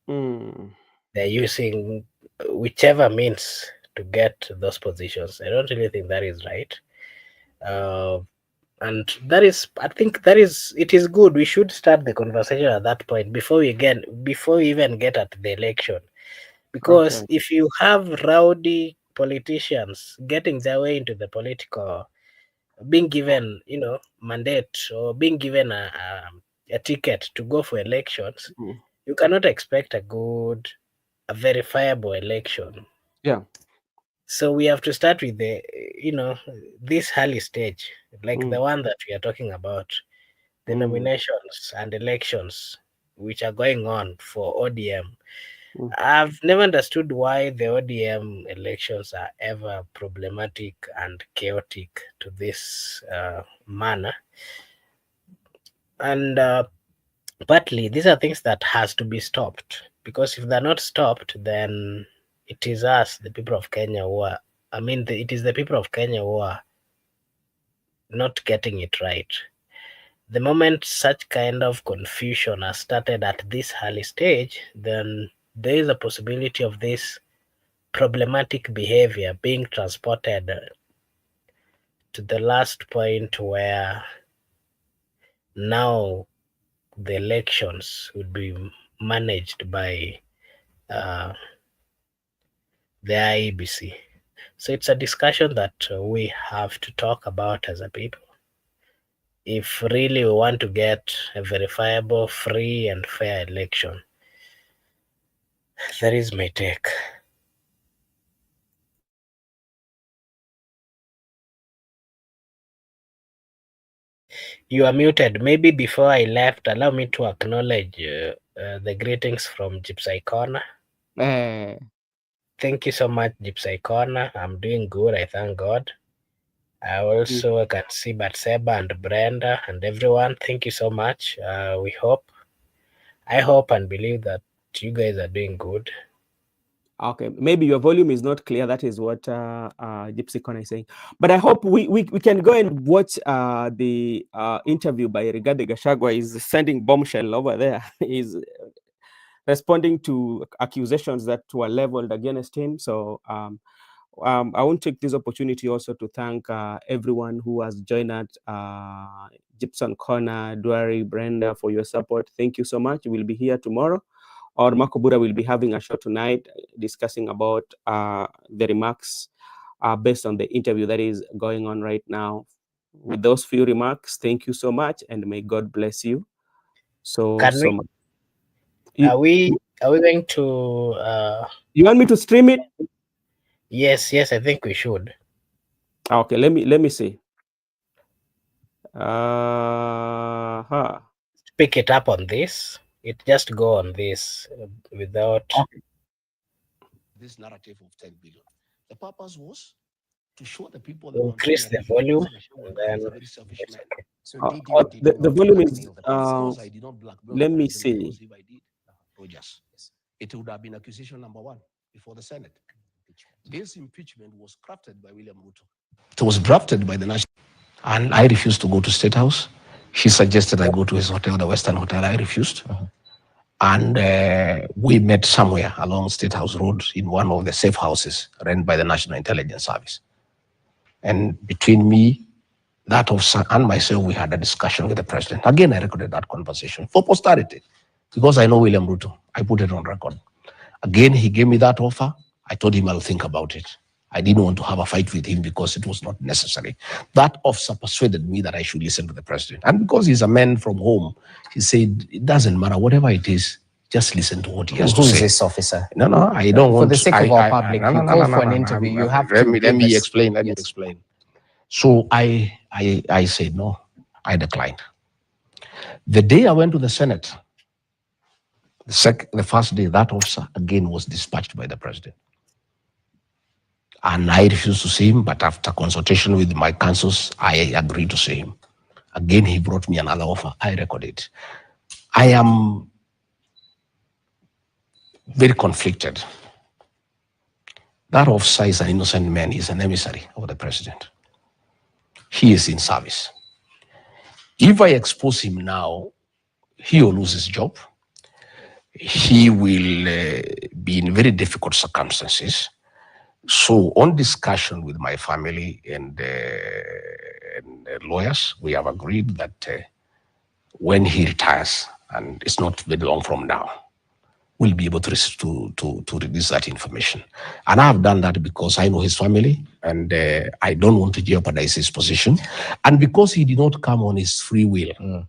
Mm. they're using whichever means to get those positions. I don't really think that is right. Uh, and I think it is good. We should start the conversation at that point before we even get at the election. Because Okay. if you have rowdy politicians getting their way into the political, being given, mandate or being given a ticket to go for elections, Mm. you cannot expect a verifiable election. Yeah. So we have to start with this early stage, like the Mm. one that we are talking about, the Mm. nominations and elections which are going on for ODM. Mm. I've never understood why the ODM elections are ever problematic and chaotic to this manner. And partly these are things that has to be stopped, because if they're not stopped, then it is us, the people of Kenya, it is the people of Kenya who are not getting it right. The moment such kind of confusion has started at this early stage, then there is a possibility of this problematic behavior being transported to the last point where now the elections would be managed by uh, the IEBC. So it's a discussion that we have to talk about as a people. If really we want to get a verifiable, free and fair election, that is my take. You are muted. Maybe before I left, allow me to acknowledge the greetings from Gypsy Corner. Thank you so much, Gypsy Corner. I'm doing good. I thank God. I also can see Batseba and Brenda and everyone. Thank you so much. I hope and believe that you guys are doing good. Okay, maybe your volume is not clear. That is what Gypsy Corner is saying. But I hope we can go and watch the interview by Rigathi Gachagua. Is sending bombshell over there. He's responding to accusations that were leveled against him. So I want to take this opportunity also to thank everyone who has joined us, Gypsy Corner, Duari, Brenda, for your support. Thank you so much. We'll be here tomorrow. Or Makobura will be having a show tonight discussing about the remarks based on the interview that is going on right now. With those few remarks, thank you so much, and may God bless you so much. Are we going to? You want me to stream it? Yes, I think we should. Okay, let me see. Pick it up on this. It just go on this without this narrative of 10 billion. The purpose was to show the people increase the volume. And then very selfish man. So the volume is I did not blackmail. Let me see. If I did, Rogers, it would have been accusation number 1 before the Senate. This impeachment was crafted by William Ruto. It was drafted by the National, and I refused to go to State House. He suggested I go to his hotel, the Western Hotel. I refused. And we met somewhere along State House Road in one of the safe houses run by the National Intelligence Service. And between me, that officer, and myself, we had a discussion with the president. Again, I recorded that conversation for posterity because I know William Ruto. I put it on record. Again, he gave me that offer. I told him I'll think about it. I didn't want to have a fight with him because it was not necessary. That officer persuaded me that I should listen to the president. And because he's a man from home, he said, it doesn't matter, whatever it is, just listen to what he has to say. Who is this officer? No, I don't want to. For the sake of our public, you call for an interview, you have to. Let me explain. So I said, no, I declined. The day I went to the Senate, the first day, that officer again was dispatched by the president. And I refused to see him, but after consultation with my counsels, I agreed to see him. Again, he brought me another offer. I recorded. I am very conflicted. That officer is an innocent man. He's an emissary of the president. He is in service. If I expose him now, he will lose his job. He will be in very difficult circumstances. So on discussion with my family and lawyers, we have agreed that when he retires, and it's not very long from now, we'll be able to release that information. And I have done that because I know his family and I don't want to jeopardize his position. And because he did not come on his free will,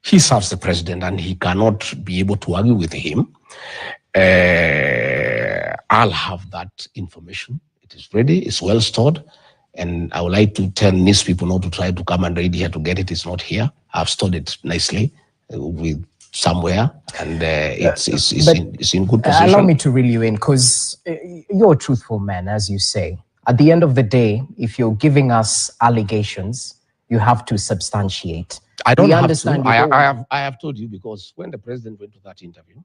he serves the president and he cannot be able to argue with him. I'll have that information. It is ready, it's well stored. And I would like to tell these people not to try to come and read here to get it. It's not here. I've stored it nicely with somewhere, and it's in good position. Allow me to reel you in, because you're a truthful man, as you say. At the end of the day, if you're giving us allegations, you have to substantiate. I don't understand. I have told you, because when the president went to that interview,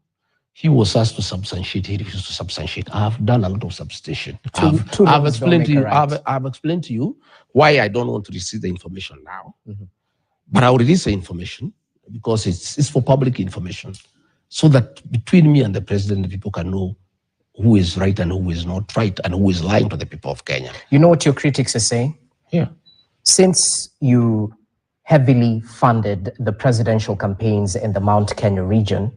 he was asked to substantiate. He refused to substantiate. I have done a lot of substantiation. I've explained to you. I've explained to you why I don't want to receive the information now, but I'll release the information because it's for public information, so that between me and the president, the people can know who is right and who is not right and who is lying to the people of Kenya. You know what your critics are saying? Yeah. Since you heavily funded the presidential campaigns in the Mount Kenya region,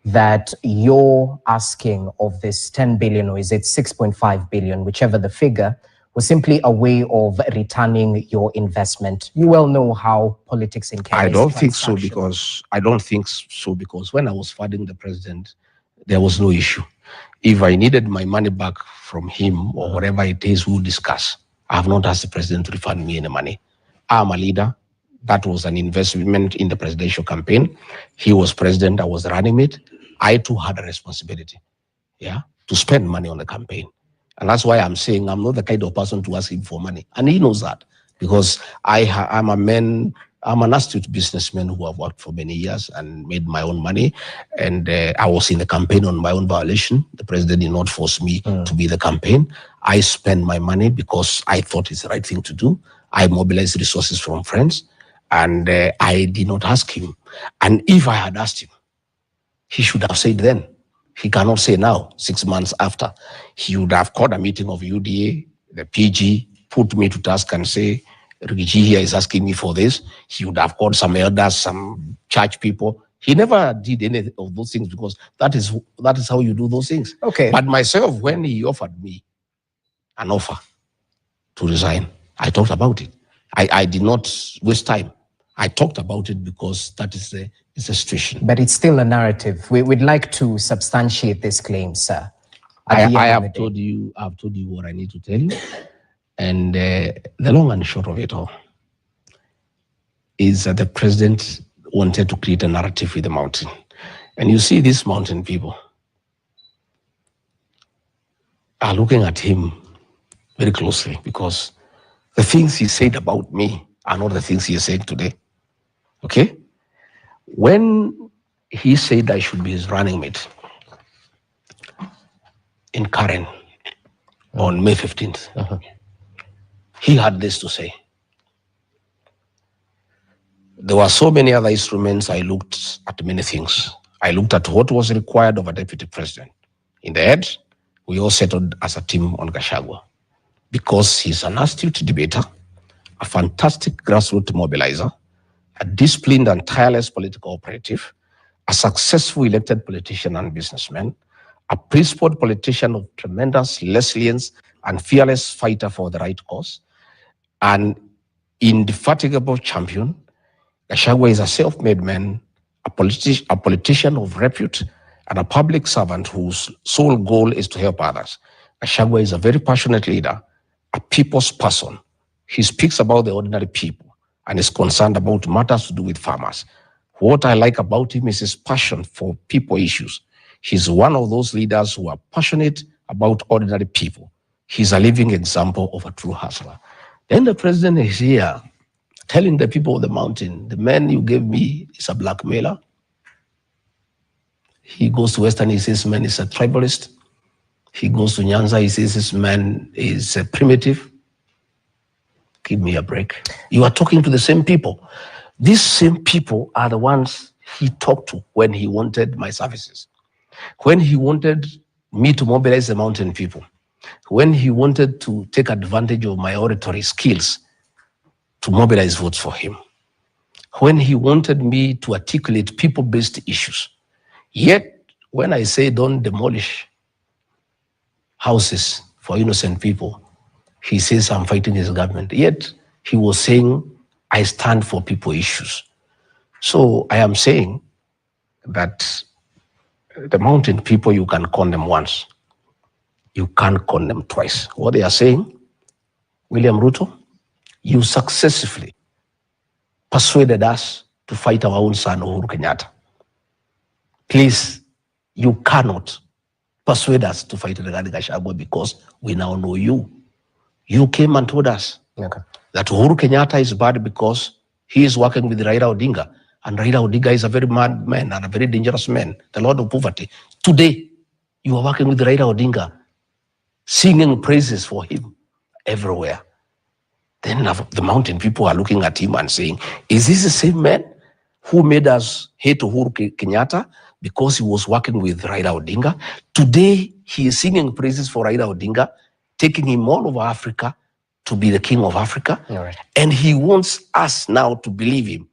that you're asking of this 10 billion, or is it 6.5 billion, whichever the figure, was simply a way of returning your investment? You well know how politics in Kenya I is don't think so, transactional. because when I was funding the president, there was no issue. If I needed my money back from him or whatever it is, we'll discuss. I have not asked the president to refund me any money. I'm a leader. That was an investment in the presidential campaign. He was president. I was running it. I too had a responsibility, to spend money on the campaign. And that's why I'm saying I'm not the kind of person to ask him for money. And he knows that, because I'm an astute businessman who have worked for many years and made my own money. And I was in the campaign on my own violation. The president did not force me to be the campaign. I spent my money because I thought it's the right thing to do. I mobilized resources from friends, and I did not ask him. And if I had asked him, he should have said then. He cannot say now, 6 months after. He would have called a meeting of UDA, the PG, put me to task and say, Rigachi here is asking me for this. He would have called some elders, some church people. He never did any of those things, because that is how you do those things. Okay. But myself, when he offered me an offer to resign, I talked about it. I did not waste time. I talked about it because that is the situation. But it's still a narrative. We'd like to substantiate this claim, sir. I have told you what I need to tell you. And the long and short of it all is that the president wanted to create a narrative with the mountain. And you see, these mountain people are looking at him very closely, because the things he said about me are not the things he is saying today. Okay? When he said I should be his running mate in Karen on May 15th, he had this to say. There were so many other instruments. I looked at many things. I looked at what was required of a deputy president. In the end, we all settled as a team on GACHUGUA, because he's an astute debater, a fantastic grassroots mobilizer, a disciplined and tireless political operative, a successful elected politician and businessman, a principled politician of tremendous resilience and fearless fighter for the right cause, an indefatigable champion. GACHUGUA is a self-made man, a politician of repute, and a public servant whose sole goal is to help others. GACHUGUA is a very passionate leader, a people's person. He speaks about the ordinary people and is concerned about matters to do with farmers. What I like about him is his passion for people issues. He's one of those leaders who are passionate about ordinary people. He's a living example of a true hustler. Then the president is here telling the people of the mountain, the man you gave me is a blackmailer. He goes to Western, he says, man is a tribalist. He goes to Nyanza, he says, this man is a primitive. Give me a break. You are talking to the same people. These same people are the ones he talked to when he wanted my services, when he wanted me to mobilize the mountain people, when he wanted to take advantage of my oratory skills to mobilize votes for him, when he wanted me to articulate people-based issues. Yet, when I say don't demolish houses for innocent people, he says I'm fighting his government. Yet, he was saying I stand for people issues. So I am saying that the mountain people, you can condemn once. You can't condemn twice. What they are saying, William Ruto, you successfully persuaded us to fight our own son, Uhuru Kenyatta. Please, you cannot persuade us to fight Rigathi Gachagua, because we now know you. You came and told us that Uhuru Kenyatta is bad because he is working with Raila Odinga. And Raila Odinga is a very mad man and a very dangerous man, the Lord of Poverty. Today, you are working with Raila Odinga, singing praises for him everywhere. Then the mountain people are looking at him and saying, is this the same man who made us hate Uhuru Kenyatta because he was working with Raila Odinga? Today, he is singing praises for Raila Odinga, taking him all over Africa to be the king of Africa. Right. And he wants us now to believe him,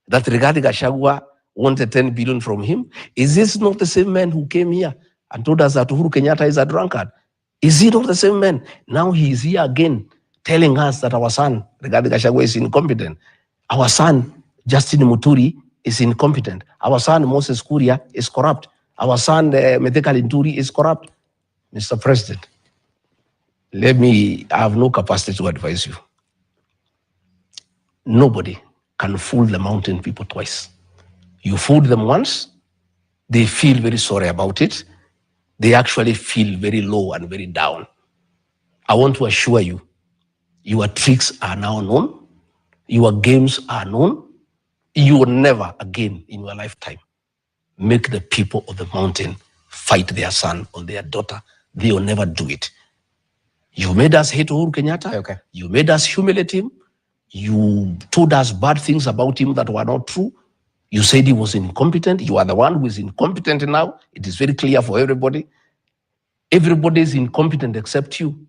that Rigathi Gachagua wanted 10 billion from him? Is this not the same man who came here and told us that Uhuru Kenyatta is a drunkard? Is he not the same man? Now he is here again telling us that our son, Rigathi Gachagua, is incompetent. Our son, Justin Muturi, is incompetent. Our son, Moses Kuria, is corrupt. Our son, Metheka Linturi, is corrupt. Mr. President, I have no capacity to advise you. Nobody can fool the mountain people twice. You fooled them once, they feel very sorry about it. They actually feel very low and very down. I want to assure you, your tricks are now known, your games are known. You will never again in your lifetime make the people of the mountain fight their son or their daughter. They will never do it. You made us hate Uhuru Kenyatta. Okay. You made us humiliate him. You told us bad things about him that were not true. You said he was incompetent. You are the one who is incompetent now. It is very clear for everybody. Everybody is incompetent except you.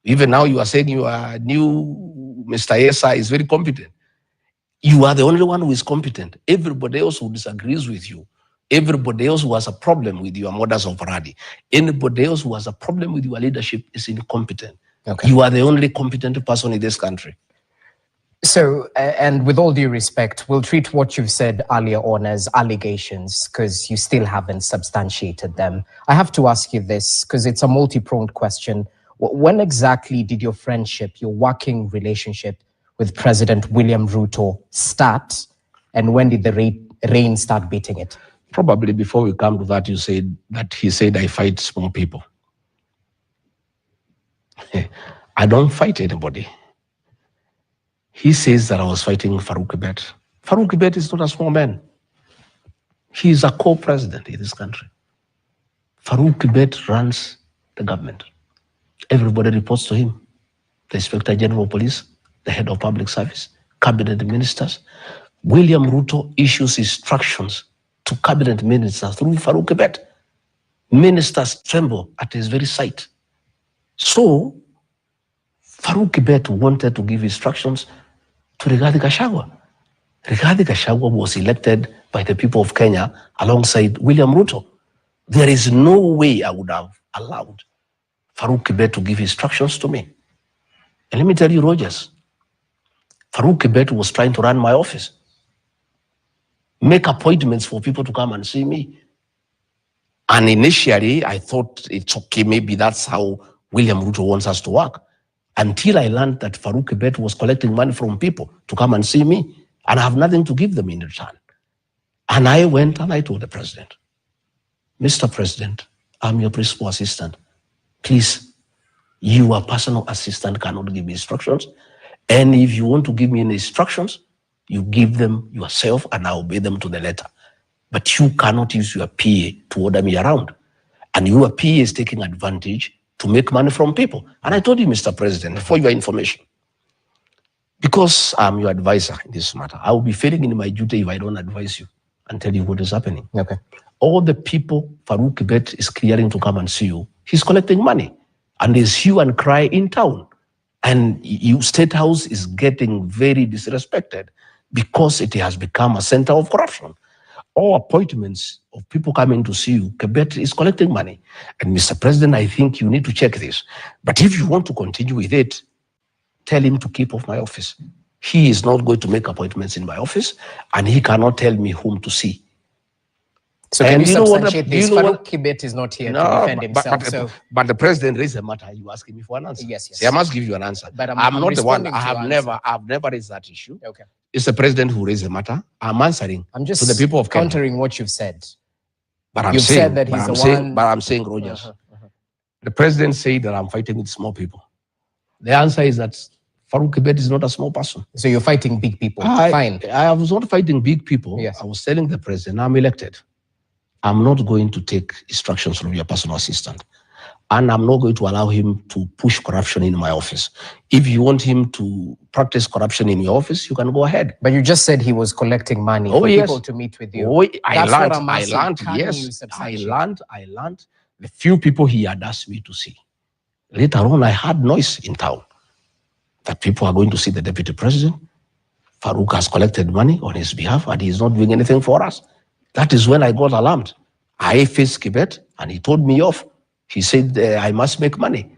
Even now you are saying your new Mr. Esa is very competent. You are the only one who is competent. Everybody else who disagrees with you, everybody else who has a problem with your modus operandi, anybody else who has a problem with your leadership is incompetent. Okay. You are the only competent person in this country. So, and with all due respect, we'll treat what you've said earlier on as allegations because you still haven't substantiated them. I have to ask you this because it's a multi-pronged question. When exactly did your friendship, your working relationship with President William Ruto start, and when did the rain start beating it? Probably before we come to that, you said that he said I fight small people. I don't fight anybody. He says that I was fighting Farouk Kibet. Farouk Kibet is not a small man. He is a co-president in this country. Farouk Kibet runs the government. Everybody reports to him. The Inspector General of Police, the head of public service, cabinet ministers. William Ruto issues instructions to cabinet ministers through Farouk Kibet. Ministers tremble at his very sight. So, Farouk Kibet wanted to give instructions to Rigathi Gachagua. Rigathi Gachagua was elected by the people of Kenya alongside William Ruto. There is no way I would have allowed Farouk Kibet to give instructions to me. And let me tell you, Rogers, Farouk Kibet was trying to run my office, make appointments for people to come and see me. And initially, I thought it's okay, maybe that's how William Ruto wants us to work. Until I learned that Farouk Kibet was collecting money from people to come and see me, and I have nothing to give them in return. And I went and I told the president, Mr. President, I'm your principal assistant. Please, your personal assistant cannot give me instructions. And if you want to give me any instructions, you give them yourself and I obey them to the letter. But you cannot use your PA to order me around. And your PA is taking advantage to make money from people. And I told you, Mr. President, for your information, because I'm your advisor in this matter, I will be failing in my duty if I don't advise you and tell you what is happening. Okay. All the people Farouk Kibet is clearing to come and see you, he's collecting money. And there's hue and cry in town. And you, State House is getting very disrespected because it has become a center of corruption. All appointments of people coming to see you, Kibet is collecting money. And Mr. President, I think you need to check this. But if you want to continue with it, tell him to keep off my office. He is not going to make appointments in my office, and he cannot tell me whom to see. So can you substantiate this? Farouk Kibet is not here to defend himself. But the president raised the matter. You asking me for an answer? Yes, yes. See, I must give you an answer. But I'm not the one. responding to I've never raised that issue. Okay. It's the president who raised the matter. I'm answering I'm just to the people of Kenya. countering what you've said. But I'm You've saying, said that he's the one. But I'm saying, Rogers, the president said that I'm fighting with small people. The answer is that Farouk Kibet is not a small person. So you're fighting big people. Fine. I was not fighting big people. Yes. I was telling the president, I'm elected. I'm not going to take instructions from your personal assistant. And I'm not going to allow him to push corruption in my office. If you want him to practice corruption in your office, you can go ahead. But you just said he was collecting money for people to meet with you. Oh, I learned. The few people he had asked me to see. Later on, I heard noise in town that people are going to see the deputy president. Farouk has collected money on his behalf and he's not doing anything for us. That is when I got alarmed. I faced Kibet and he told me off. He said, I must make money.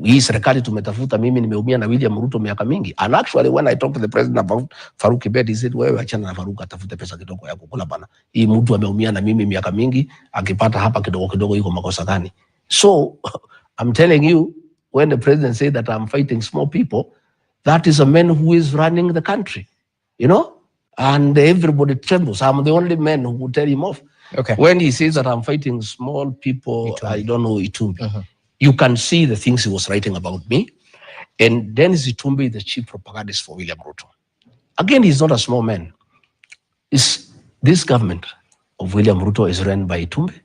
Hii serikali tumetafuta, mimi nimeumia na William Ruto miaka mingi. And actually when I talked to the president about Faruk Kibet, he said, wewe achana na Faruk atafute pesa kidogo ya kukula bana. Hii mtu ameumia na mimi miaka mingi, akipata hapa kidogo kidogo iko makosa gani? So I'm telling you, when the president said that I'm fighting small people, that is a man who is running the country, you know? And everybody trembles. I'm the only man who would tell him off. Okay. When he says that I'm fighting small people, Itumbi. I don't know Itumbi. You can see the things he was writing about me. And Dennis Itumbi, the chief propagandist for William Ruto. Again, he's not a small man. This government of William Ruto is run by Itumbi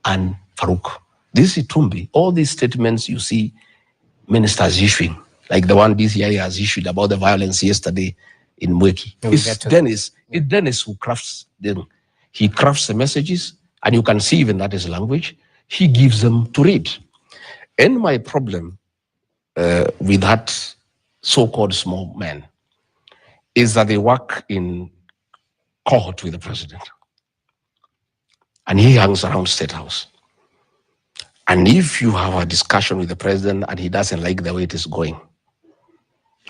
and Faruk. This Itumbi, all these statements you see ministers issuing, like the one DCI has issued about the violence yesterday in Mweki. It's Dennis who crafts them. He crafts the messages, and you can see even that is language. He gives them to read. And my problem with that so-called small man is that they work in cohort with the president. And he hangs around State House. And if you have a discussion with the president and he doesn't like the way it is going,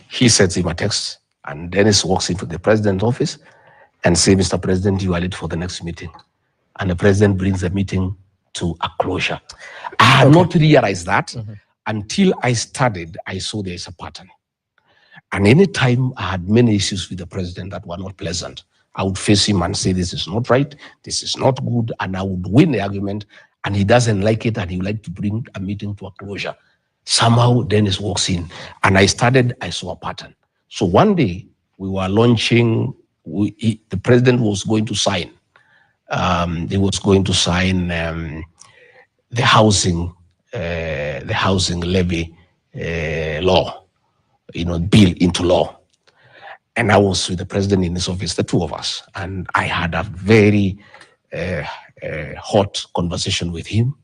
he sends him a text, and Dennis walks into the president's office and says, Mr. President, you are late for the next meeting. And the president brings the meeting to a closure. I had not realized that until I studied. I saw there is a pattern. And anytime I had many issues with the president that were not pleasant, I would face him and say, this is not right, this is not good, and I would win the argument, and he doesn't like it, and he would like to bring a meeting to a closure. Somehow Dennis walks in, and I saw a pattern. So one day we were launching, the president was going to sign, he was going to sign the housing levy law, bill into law. And I was with the president in his office, the two of us, and I had a very hot conversation with him.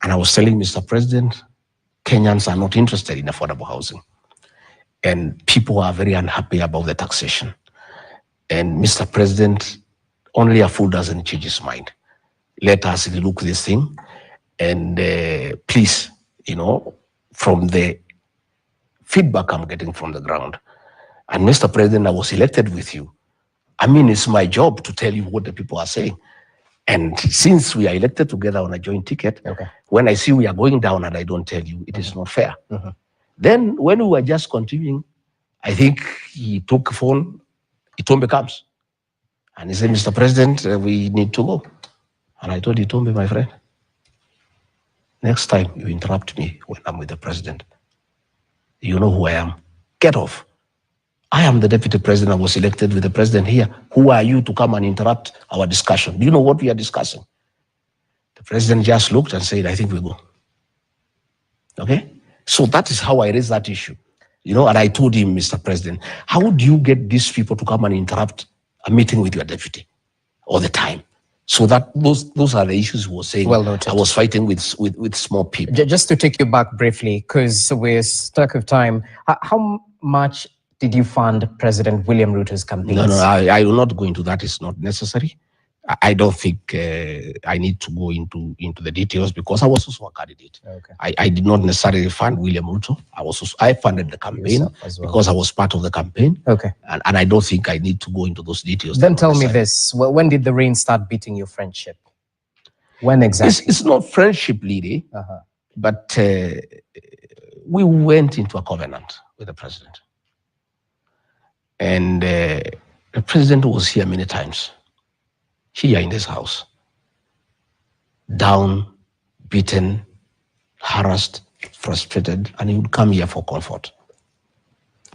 And I was telling Mr. President, Kenyans are not interested in affordable housing. And people are very unhappy about the taxation. And Mr. President, only a fool doesn't change his mind. Let us look this thing. And please, from the feedback I'm getting from the ground, and Mr. President, I was elected with you. I mean, it's my job to tell you what the people are saying. And since we are elected together on a joint ticket, when I see we are going down and I don't tell you, it is not fair. Then when we were just continuing, I think he took a phone, Itumbi comes. And he said, Mr. President, we need to go. And I told Itumbi, my friend, next time you interrupt me when I'm with the president, you know who I am. Get off. I am the deputy president. I was elected with the president here. Who are you to come and interrupt our discussion? Do you know what we are discussing? The president just looked and said, I think we go. Okay? So that is how I raised that issue. And I told him, Mr. President, how do you get these people to come and interrupt a meeting with your deputy all the time? So that those are the issues he was saying. Well noted. I was fighting with small people. Just to take you back briefly, because we're stuck of time, how much did you fund President William Ruto's campaigns? No, I will not go into that. It's not necessary. I don't think I need to go into the details because I was also a candidate. I did not necessarily fund William Ruto. I funded the campaign because I was part of the campaign. And I don't think I need to go into those details. Then tell me this: when did the rain start beating your friendship? When exactly? It's not friendship, Lily, but we went into a covenant with the president. And the president was here many times, here in this house, down, beaten, harassed, frustrated, and he would come here for comfort.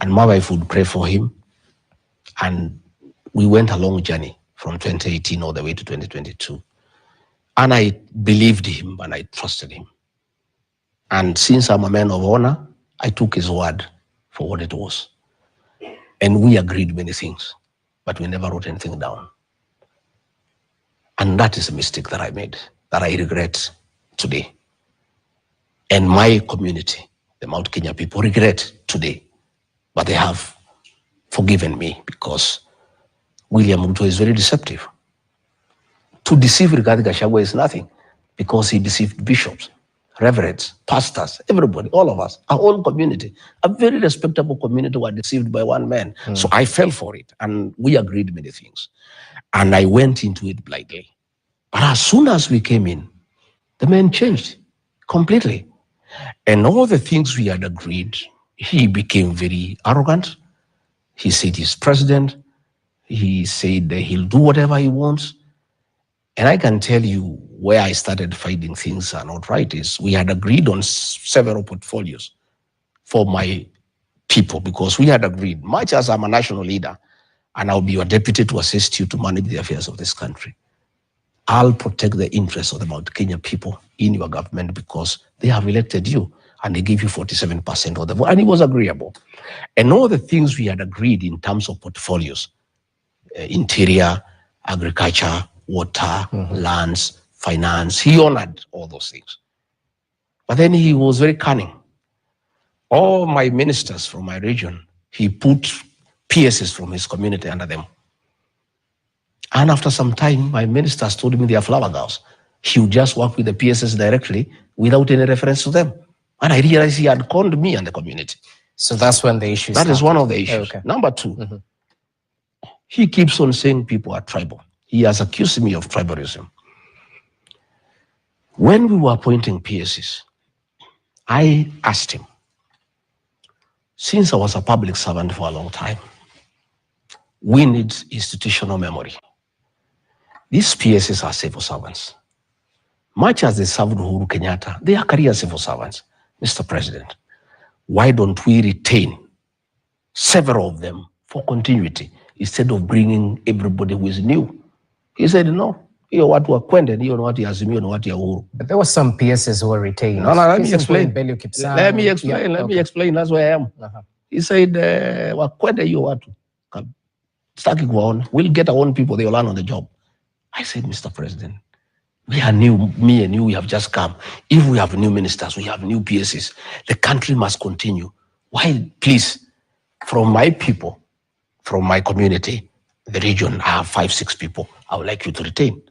And my wife would pray for him. And we went a long journey from 2018 all the way to 2022. And I believed him and I trusted him. And since I'm a man of honor, I took his word for what it was. And we agreed many things, but we never wrote anything down. And that is a mistake that I made, that I regret today. And my community, the Mount Kenya people, regret today. But they have forgiven me because William Ruto is very deceptive. To deceive Rigathi Gachagua is nothing, because he deceived bishops, reverends, pastors, everybody, all of us, our own community, a very respectable community were deceived by one man. So I fell for it, and we agreed many things. And I went into it blindly. But as soon as we came in, the man changed completely. And all the things we had agreed, he became very arrogant. He said he's president. He said that he'll do whatever he wants. And I can tell you where I started finding things are not right is we had agreed on several portfolios for my people, because we had agreed, much as I'm a national leader and I'll be your deputy to assist you to manage the affairs of this country, I'll protect the interests of the Mount Kenya people in your government, because they have elected you and they give you 47% of the vote. And it was agreeable. And all the things we had agreed in terms of portfolios, interior, agriculture, water, lands, finance, he honored all those things. But then he was very cunning. All my ministers from my region, he put PSs from his community under them. And after some time, my ministers told me they are flower girls. He would just work with the PSs directly without any reference to them. And I realized he had conned me and the community. So that's when the issue started. That is one of the issues. Okay. Number two, he keeps on saying people are tribal. He has accused me of tribalism. When we were appointing PSs, I asked him, since I was a public servant for a long time, we need institutional memory. These PSs are civil servants. Much as they served Uhuru Kenyatta, they are career civil servants. Mr. President, why don't we retain several of them for continuity instead of bringing everybody who is new? He said, no, hiyo watu wa Kwende, hiyo ni watu ya Azimio, ni watu ya Uhuru. But there were some PSs who were retained. No, let me explain. Let me explain. That's where I am. He said, wa Kwende hiyo watu. Staki kuwaona. We'll get our own people, they will learn on the job. I said, Mr. President, we are new, me and you, we have just come. If we have new ministers, we have new PSs, the country must continue. Why, please, from my people, from my community, the region, I have 5-6 people I would like you to retain.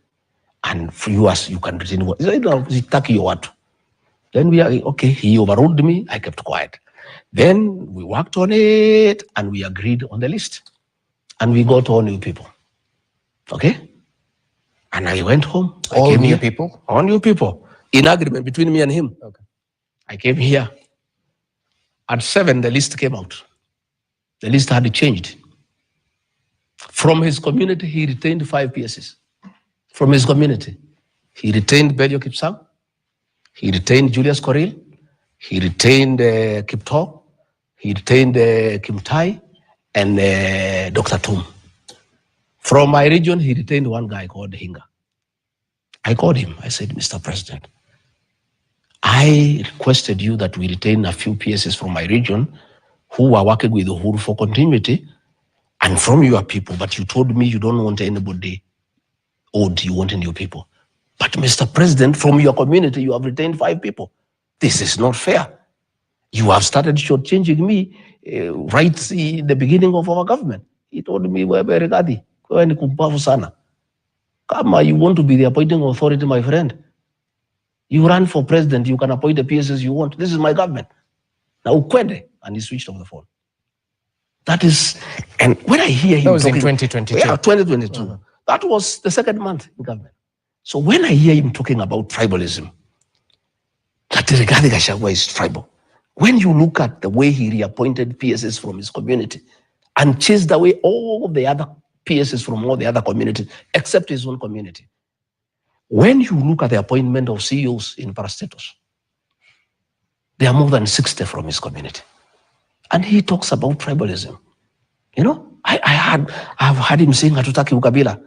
And for you, as you can retain what? Then we are, okay, he overruled me, I kept quiet. Then we worked on it and we agreed on the list. And we got all new people. Okay? And I went home. All new people? All new people. In agreement between me and him. Okay. I came here. At 7, the list came out. The list had changed. From his community, he retained 5 PSs. From his community, he retained Belio Kipsang. He retained Julius Koril. He retained Kipto. He retained Kimtai and Dr. Tum. From my region, he retained one guy called Hinga. I called him. I said, Mr. President, I requested you that we retain a few PSs from my region who are working with Uhuru for continuity and from your people, but you told me you don't want anybody old, you want new people. But Mr. President, from your community, you have retained 5 people. This is not fair. You have started shortchanging me right in the beginning of our government. He told me, Regadi, Kama you want to be the appointing authority, my friend, you run for president, you can appoint the PSs you want. This is my government. Now, Ukwende, and he switched off the phone. That is, and when I hear him that was talking, in 2022. Yeah, 2022. That was the 2nd month in government. So when I hear him talking about tribalism, that Rigathi Gachagua is tribal. When you look at the way he reappointed PSs from his community and chased away all the other PSs from all the other communities, except his own community. When you look at the appointment of CEOs in parastatus, there are more than 60 from his community. And he talks about tribalism. You know, I've heard him saying hatutaki ukabila.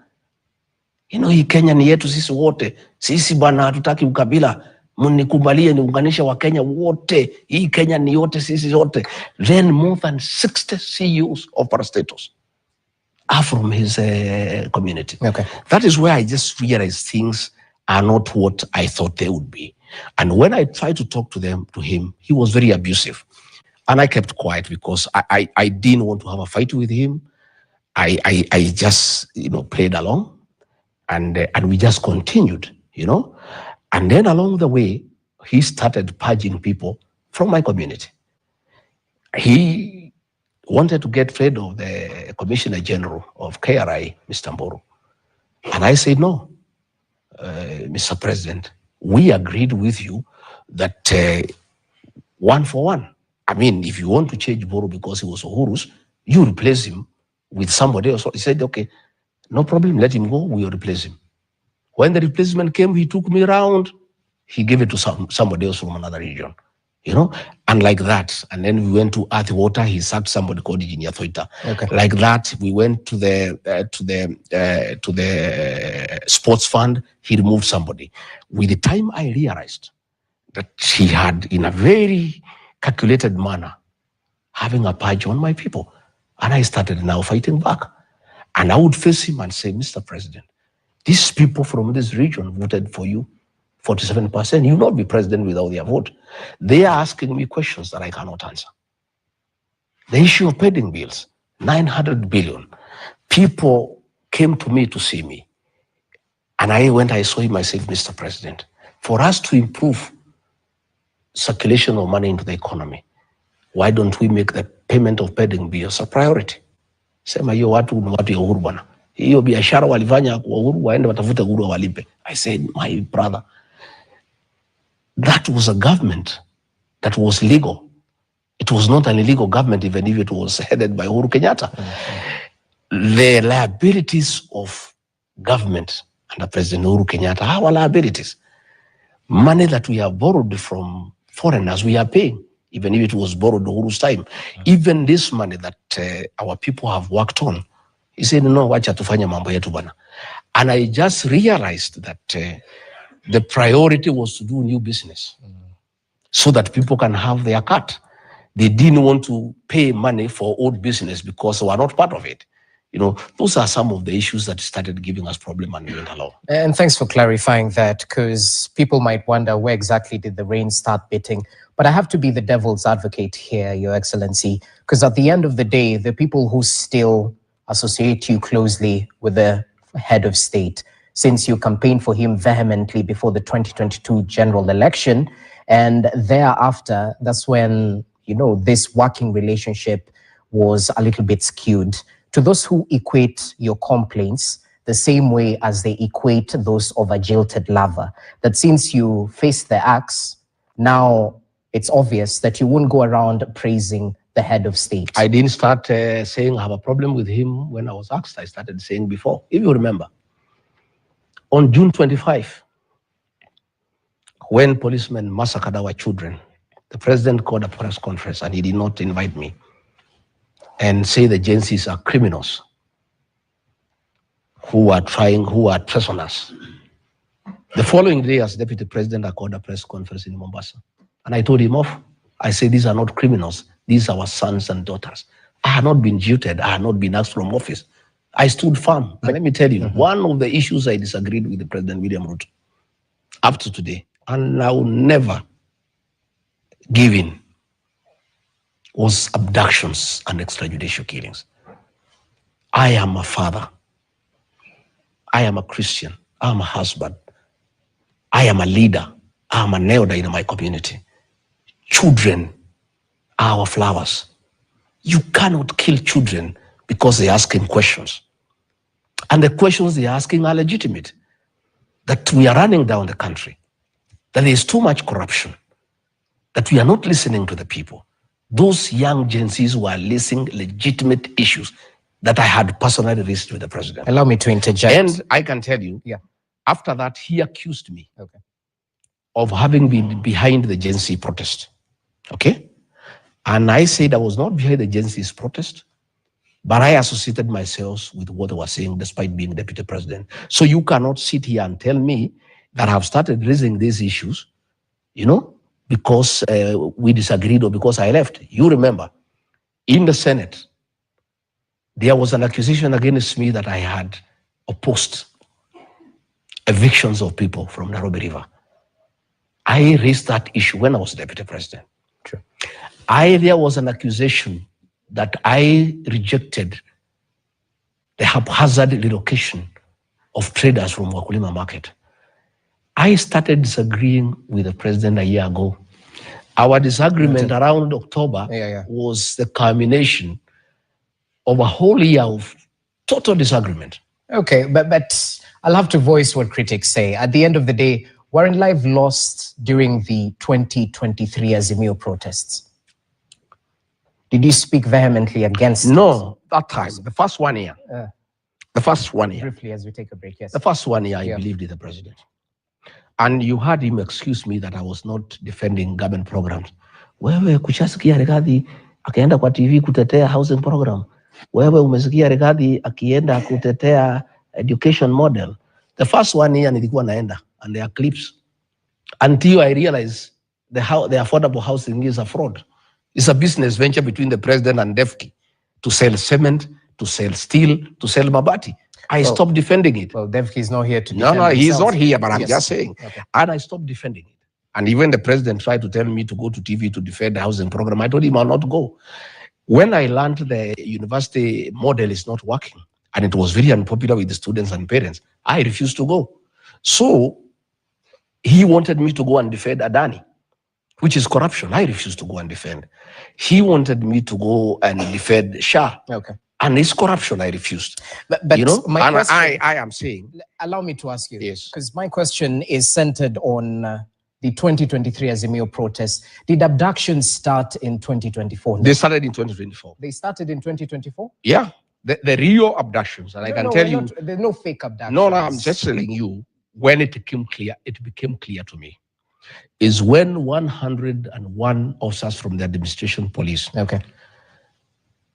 You know, hii Kenya ni yetu sisi wote. Sisi bana hatutaki ukabila. Mnikubalie niunganisha wa Kenya wote. Hii Kenya ni yote sisi yote. Then more than 60 CEOs of parastatus are from his community. Okay. That is where I just realized things are not what I thought they would be. And when I tried to talk to him, he was very abusive. And I kept quiet because I didn't want to have a fight with him. I just, played along. And we just continued, And then along the way, he started purging people from my community. He wanted to get rid of the Commissioner General of KRI, Mr. Mboro. And I said, no, Mr. President, we agreed with you that 1 for 1. I mean, if you want to change Mboro because he was Uhurus, you replace him with somebody else. He said, okay, no problem, let him go, we'll replace him. When the replacement came, he took me around, he gave it to somebody else from another region, and like that. And then we went to Earth Water, he sacked somebody called Engineer Thoita. Okay. Like that, we went to the sports fund, he removed somebody. With the time I realized that he had, in a very calculated manner, having a purge on my people. And I started now fighting back. And I would face him and say, Mr. President, these people from this region voted for you, 47%. You will not be president without their vote. They are asking me questions that I cannot answer. The issue of pending bills, 900 billion. People came to me to see me. And I saw him, I said, Mr. President, for us to improve circulation of money into the economy, why don't we make the payment of pending bills a priority? Sema hiyo watu ni watu ya Uhuru bwana. Hiyo biashara walifanya kwa Uhuru, waende watafute Uhuru walipe. I said, my brother, that was a government that was legal. It was not an illegal government, even if it was headed by Uhuru Kenyatta. Mm-hmm. The liabilities of government under President Uhuru Kenyatta, our liabilities, money that we have borrowed from foreigners, we are paying, even if it was borrowed Uhuru's time. Mm-hmm. Even this money that our people have worked on, he said, no, wacha tufanye mambo yetu bana. And I just realized that the priority was to do new business so that people can have their cut. They didn't want to pay money for old business because they were not part of it. Those are some of the issues that started giving us problem and we went along. And thanks for clarifying that, because people might wonder, where exactly did the rain start beating? But I have to be the devil's advocate here, Your Excellency, because at the end of the day, the people who still associate you closely with the head of state, since you campaigned for him vehemently before the 2022 general election, and thereafter, that's when, this working relationship was a little bit skewed. To those who equate your complaints the same way as they equate those of a jilted lover, that since you face the axe, now it's obvious that you won't go around praising the head of state. I didn't start saying I have a problem with him when I was asked. I started saying before. If you remember, on June 25, when policemen massacred our children, the president called a press conference and he did not invite me and say the agencies are criminals who are prisoners. The following day, as deputy president, I called a press conference in Mombasa. And I told him off. I said, these are not criminals. These are our sons and daughters. I had not been jilted. I had not been asked from office. I stood firm. And let me tell you, one of the issues I disagreed with the President William Ruto up to today, and I will never give in, was abductions and extrajudicial killings. I am a father. I am a Christian. I am a husband. I am a leader. I am an elder in my community. Children are our flowers. You cannot kill children because they're asking questions. And the questions they're asking are legitimate. That we are running down the country. That there is too much corruption. That we are not listening to the people. Those young Gen Zs were raising legitimate issues that I had personally raised with the president. Allow me to interject. And I can tell you, after that, he accused me of having been behind the Gen Z protest. Okay? And I said I was not behind the Gen Z's protest, but I associated myself with what they were saying despite being deputy president. So you cannot sit here and tell me that I've started raising these issues, because we disagreed or because I left. You remember, in the Senate, there was an accusation against me that I had opposed evictions of people from Nairobi River. I raised that issue when I was deputy president. Sure. There was an accusation that I rejected the haphazard relocation of traders from Wakulima Market. I started disagreeing with the president a year ago. Our disagreement around October was the culmination of a whole year of total disagreement. Okay, but I'll have to voice what critics say. At the end of the day, Warren Live lost during the 2023 Azimio protests. Did you speak vehemently against No, that time, the first 1 year. The first 1 year. Briefly, as we take a break, yes. The first 1 year, I believed in the president. And you heard him excuse me that I was not defending government programs. Wewe kushasikia Rigathi akienda kwa TV kutetea housing program. Wewe umesikia Rigathi akienda kutetea education model. The first 1 year nilikuwa naenda, and there are clips, until I realized the affordable housing is a fraud. It's a business venture between the president and DEFCI to sell cement, to sell steel, to sell mabati. I stopped defending it. Well, DEFCI is not here to defend No, he's himself. not here, but I'm just saying. Okay. And I stopped defending it. And even the president tried to tell me to go to TV to defend the housing program. I told him I'll not go. When I learned the university model is not working, and it was very unpopular with the students and parents, I refused to go. So he wanted me to go and defend Adani, which is corruption. I refused to go and defend. He wanted me to go and defend Shah. Okay. And it's corruption. I refused. But you know, my and question, I am saying. Allow me to ask you. Yes. Because my question is centered on the 2023 Azimio protests. Did abductions start in 2024? They started in 2024. They started in 2024? Yeah. The real abductions. And I can tell you. There's no fake abductions. No, I'm just telling you, when it became clear to me, is when 101 officers from the administration police,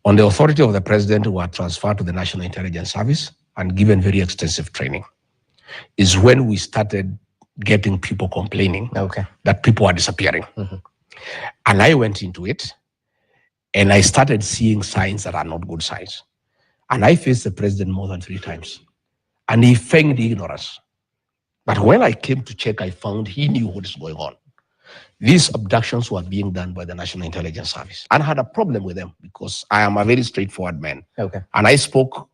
on the authority of the president, were transferred to the National Intelligence Service and given very extensive training, is when we started getting people complaining that people are disappearing. And I went into it, and I started seeing signs that are not good signs. And I faced the president more than 3 times, and he feigned ignorance. But when I came to check, I found he knew what is going on. These abductions were being done by the National Intelligence Service, and I had a problem with them because I am a very straightforward man. And I spoke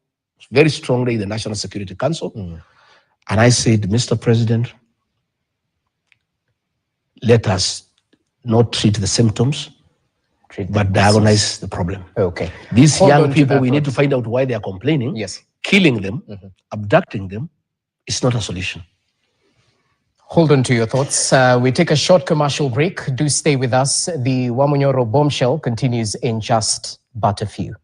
very strongly in the National Security Council. And I said, Mr. President, let us not treat the symptoms, but diagnose the problem. These young people, we need to find out why they are complaining. Killing them, abducting them, is not a solution. Hold on to your thoughts. We take a short commercial break. Do stay with us. The Wamunyoro bombshell continues in just but a few.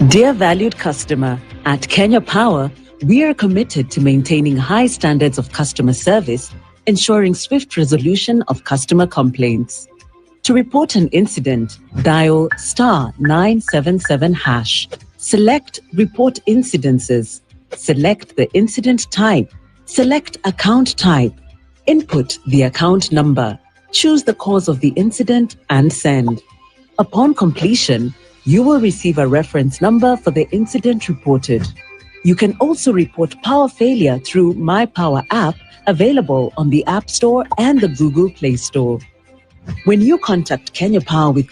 Dear valued customer, at Kenya Power, we are committed to maintaining high standards of customer service, ensuring swift resolution of customer complaints. To report an incident, dial *977#. Select Report Incidences. Select the incident type. Select account type. Input the account number. Choose the cause of the incident and send. Upon completion, you will receive a reference number for the incident reported. You can also report power failure through My Power app, available on the App Store and the Google Play Store. When you contact Kenya Power with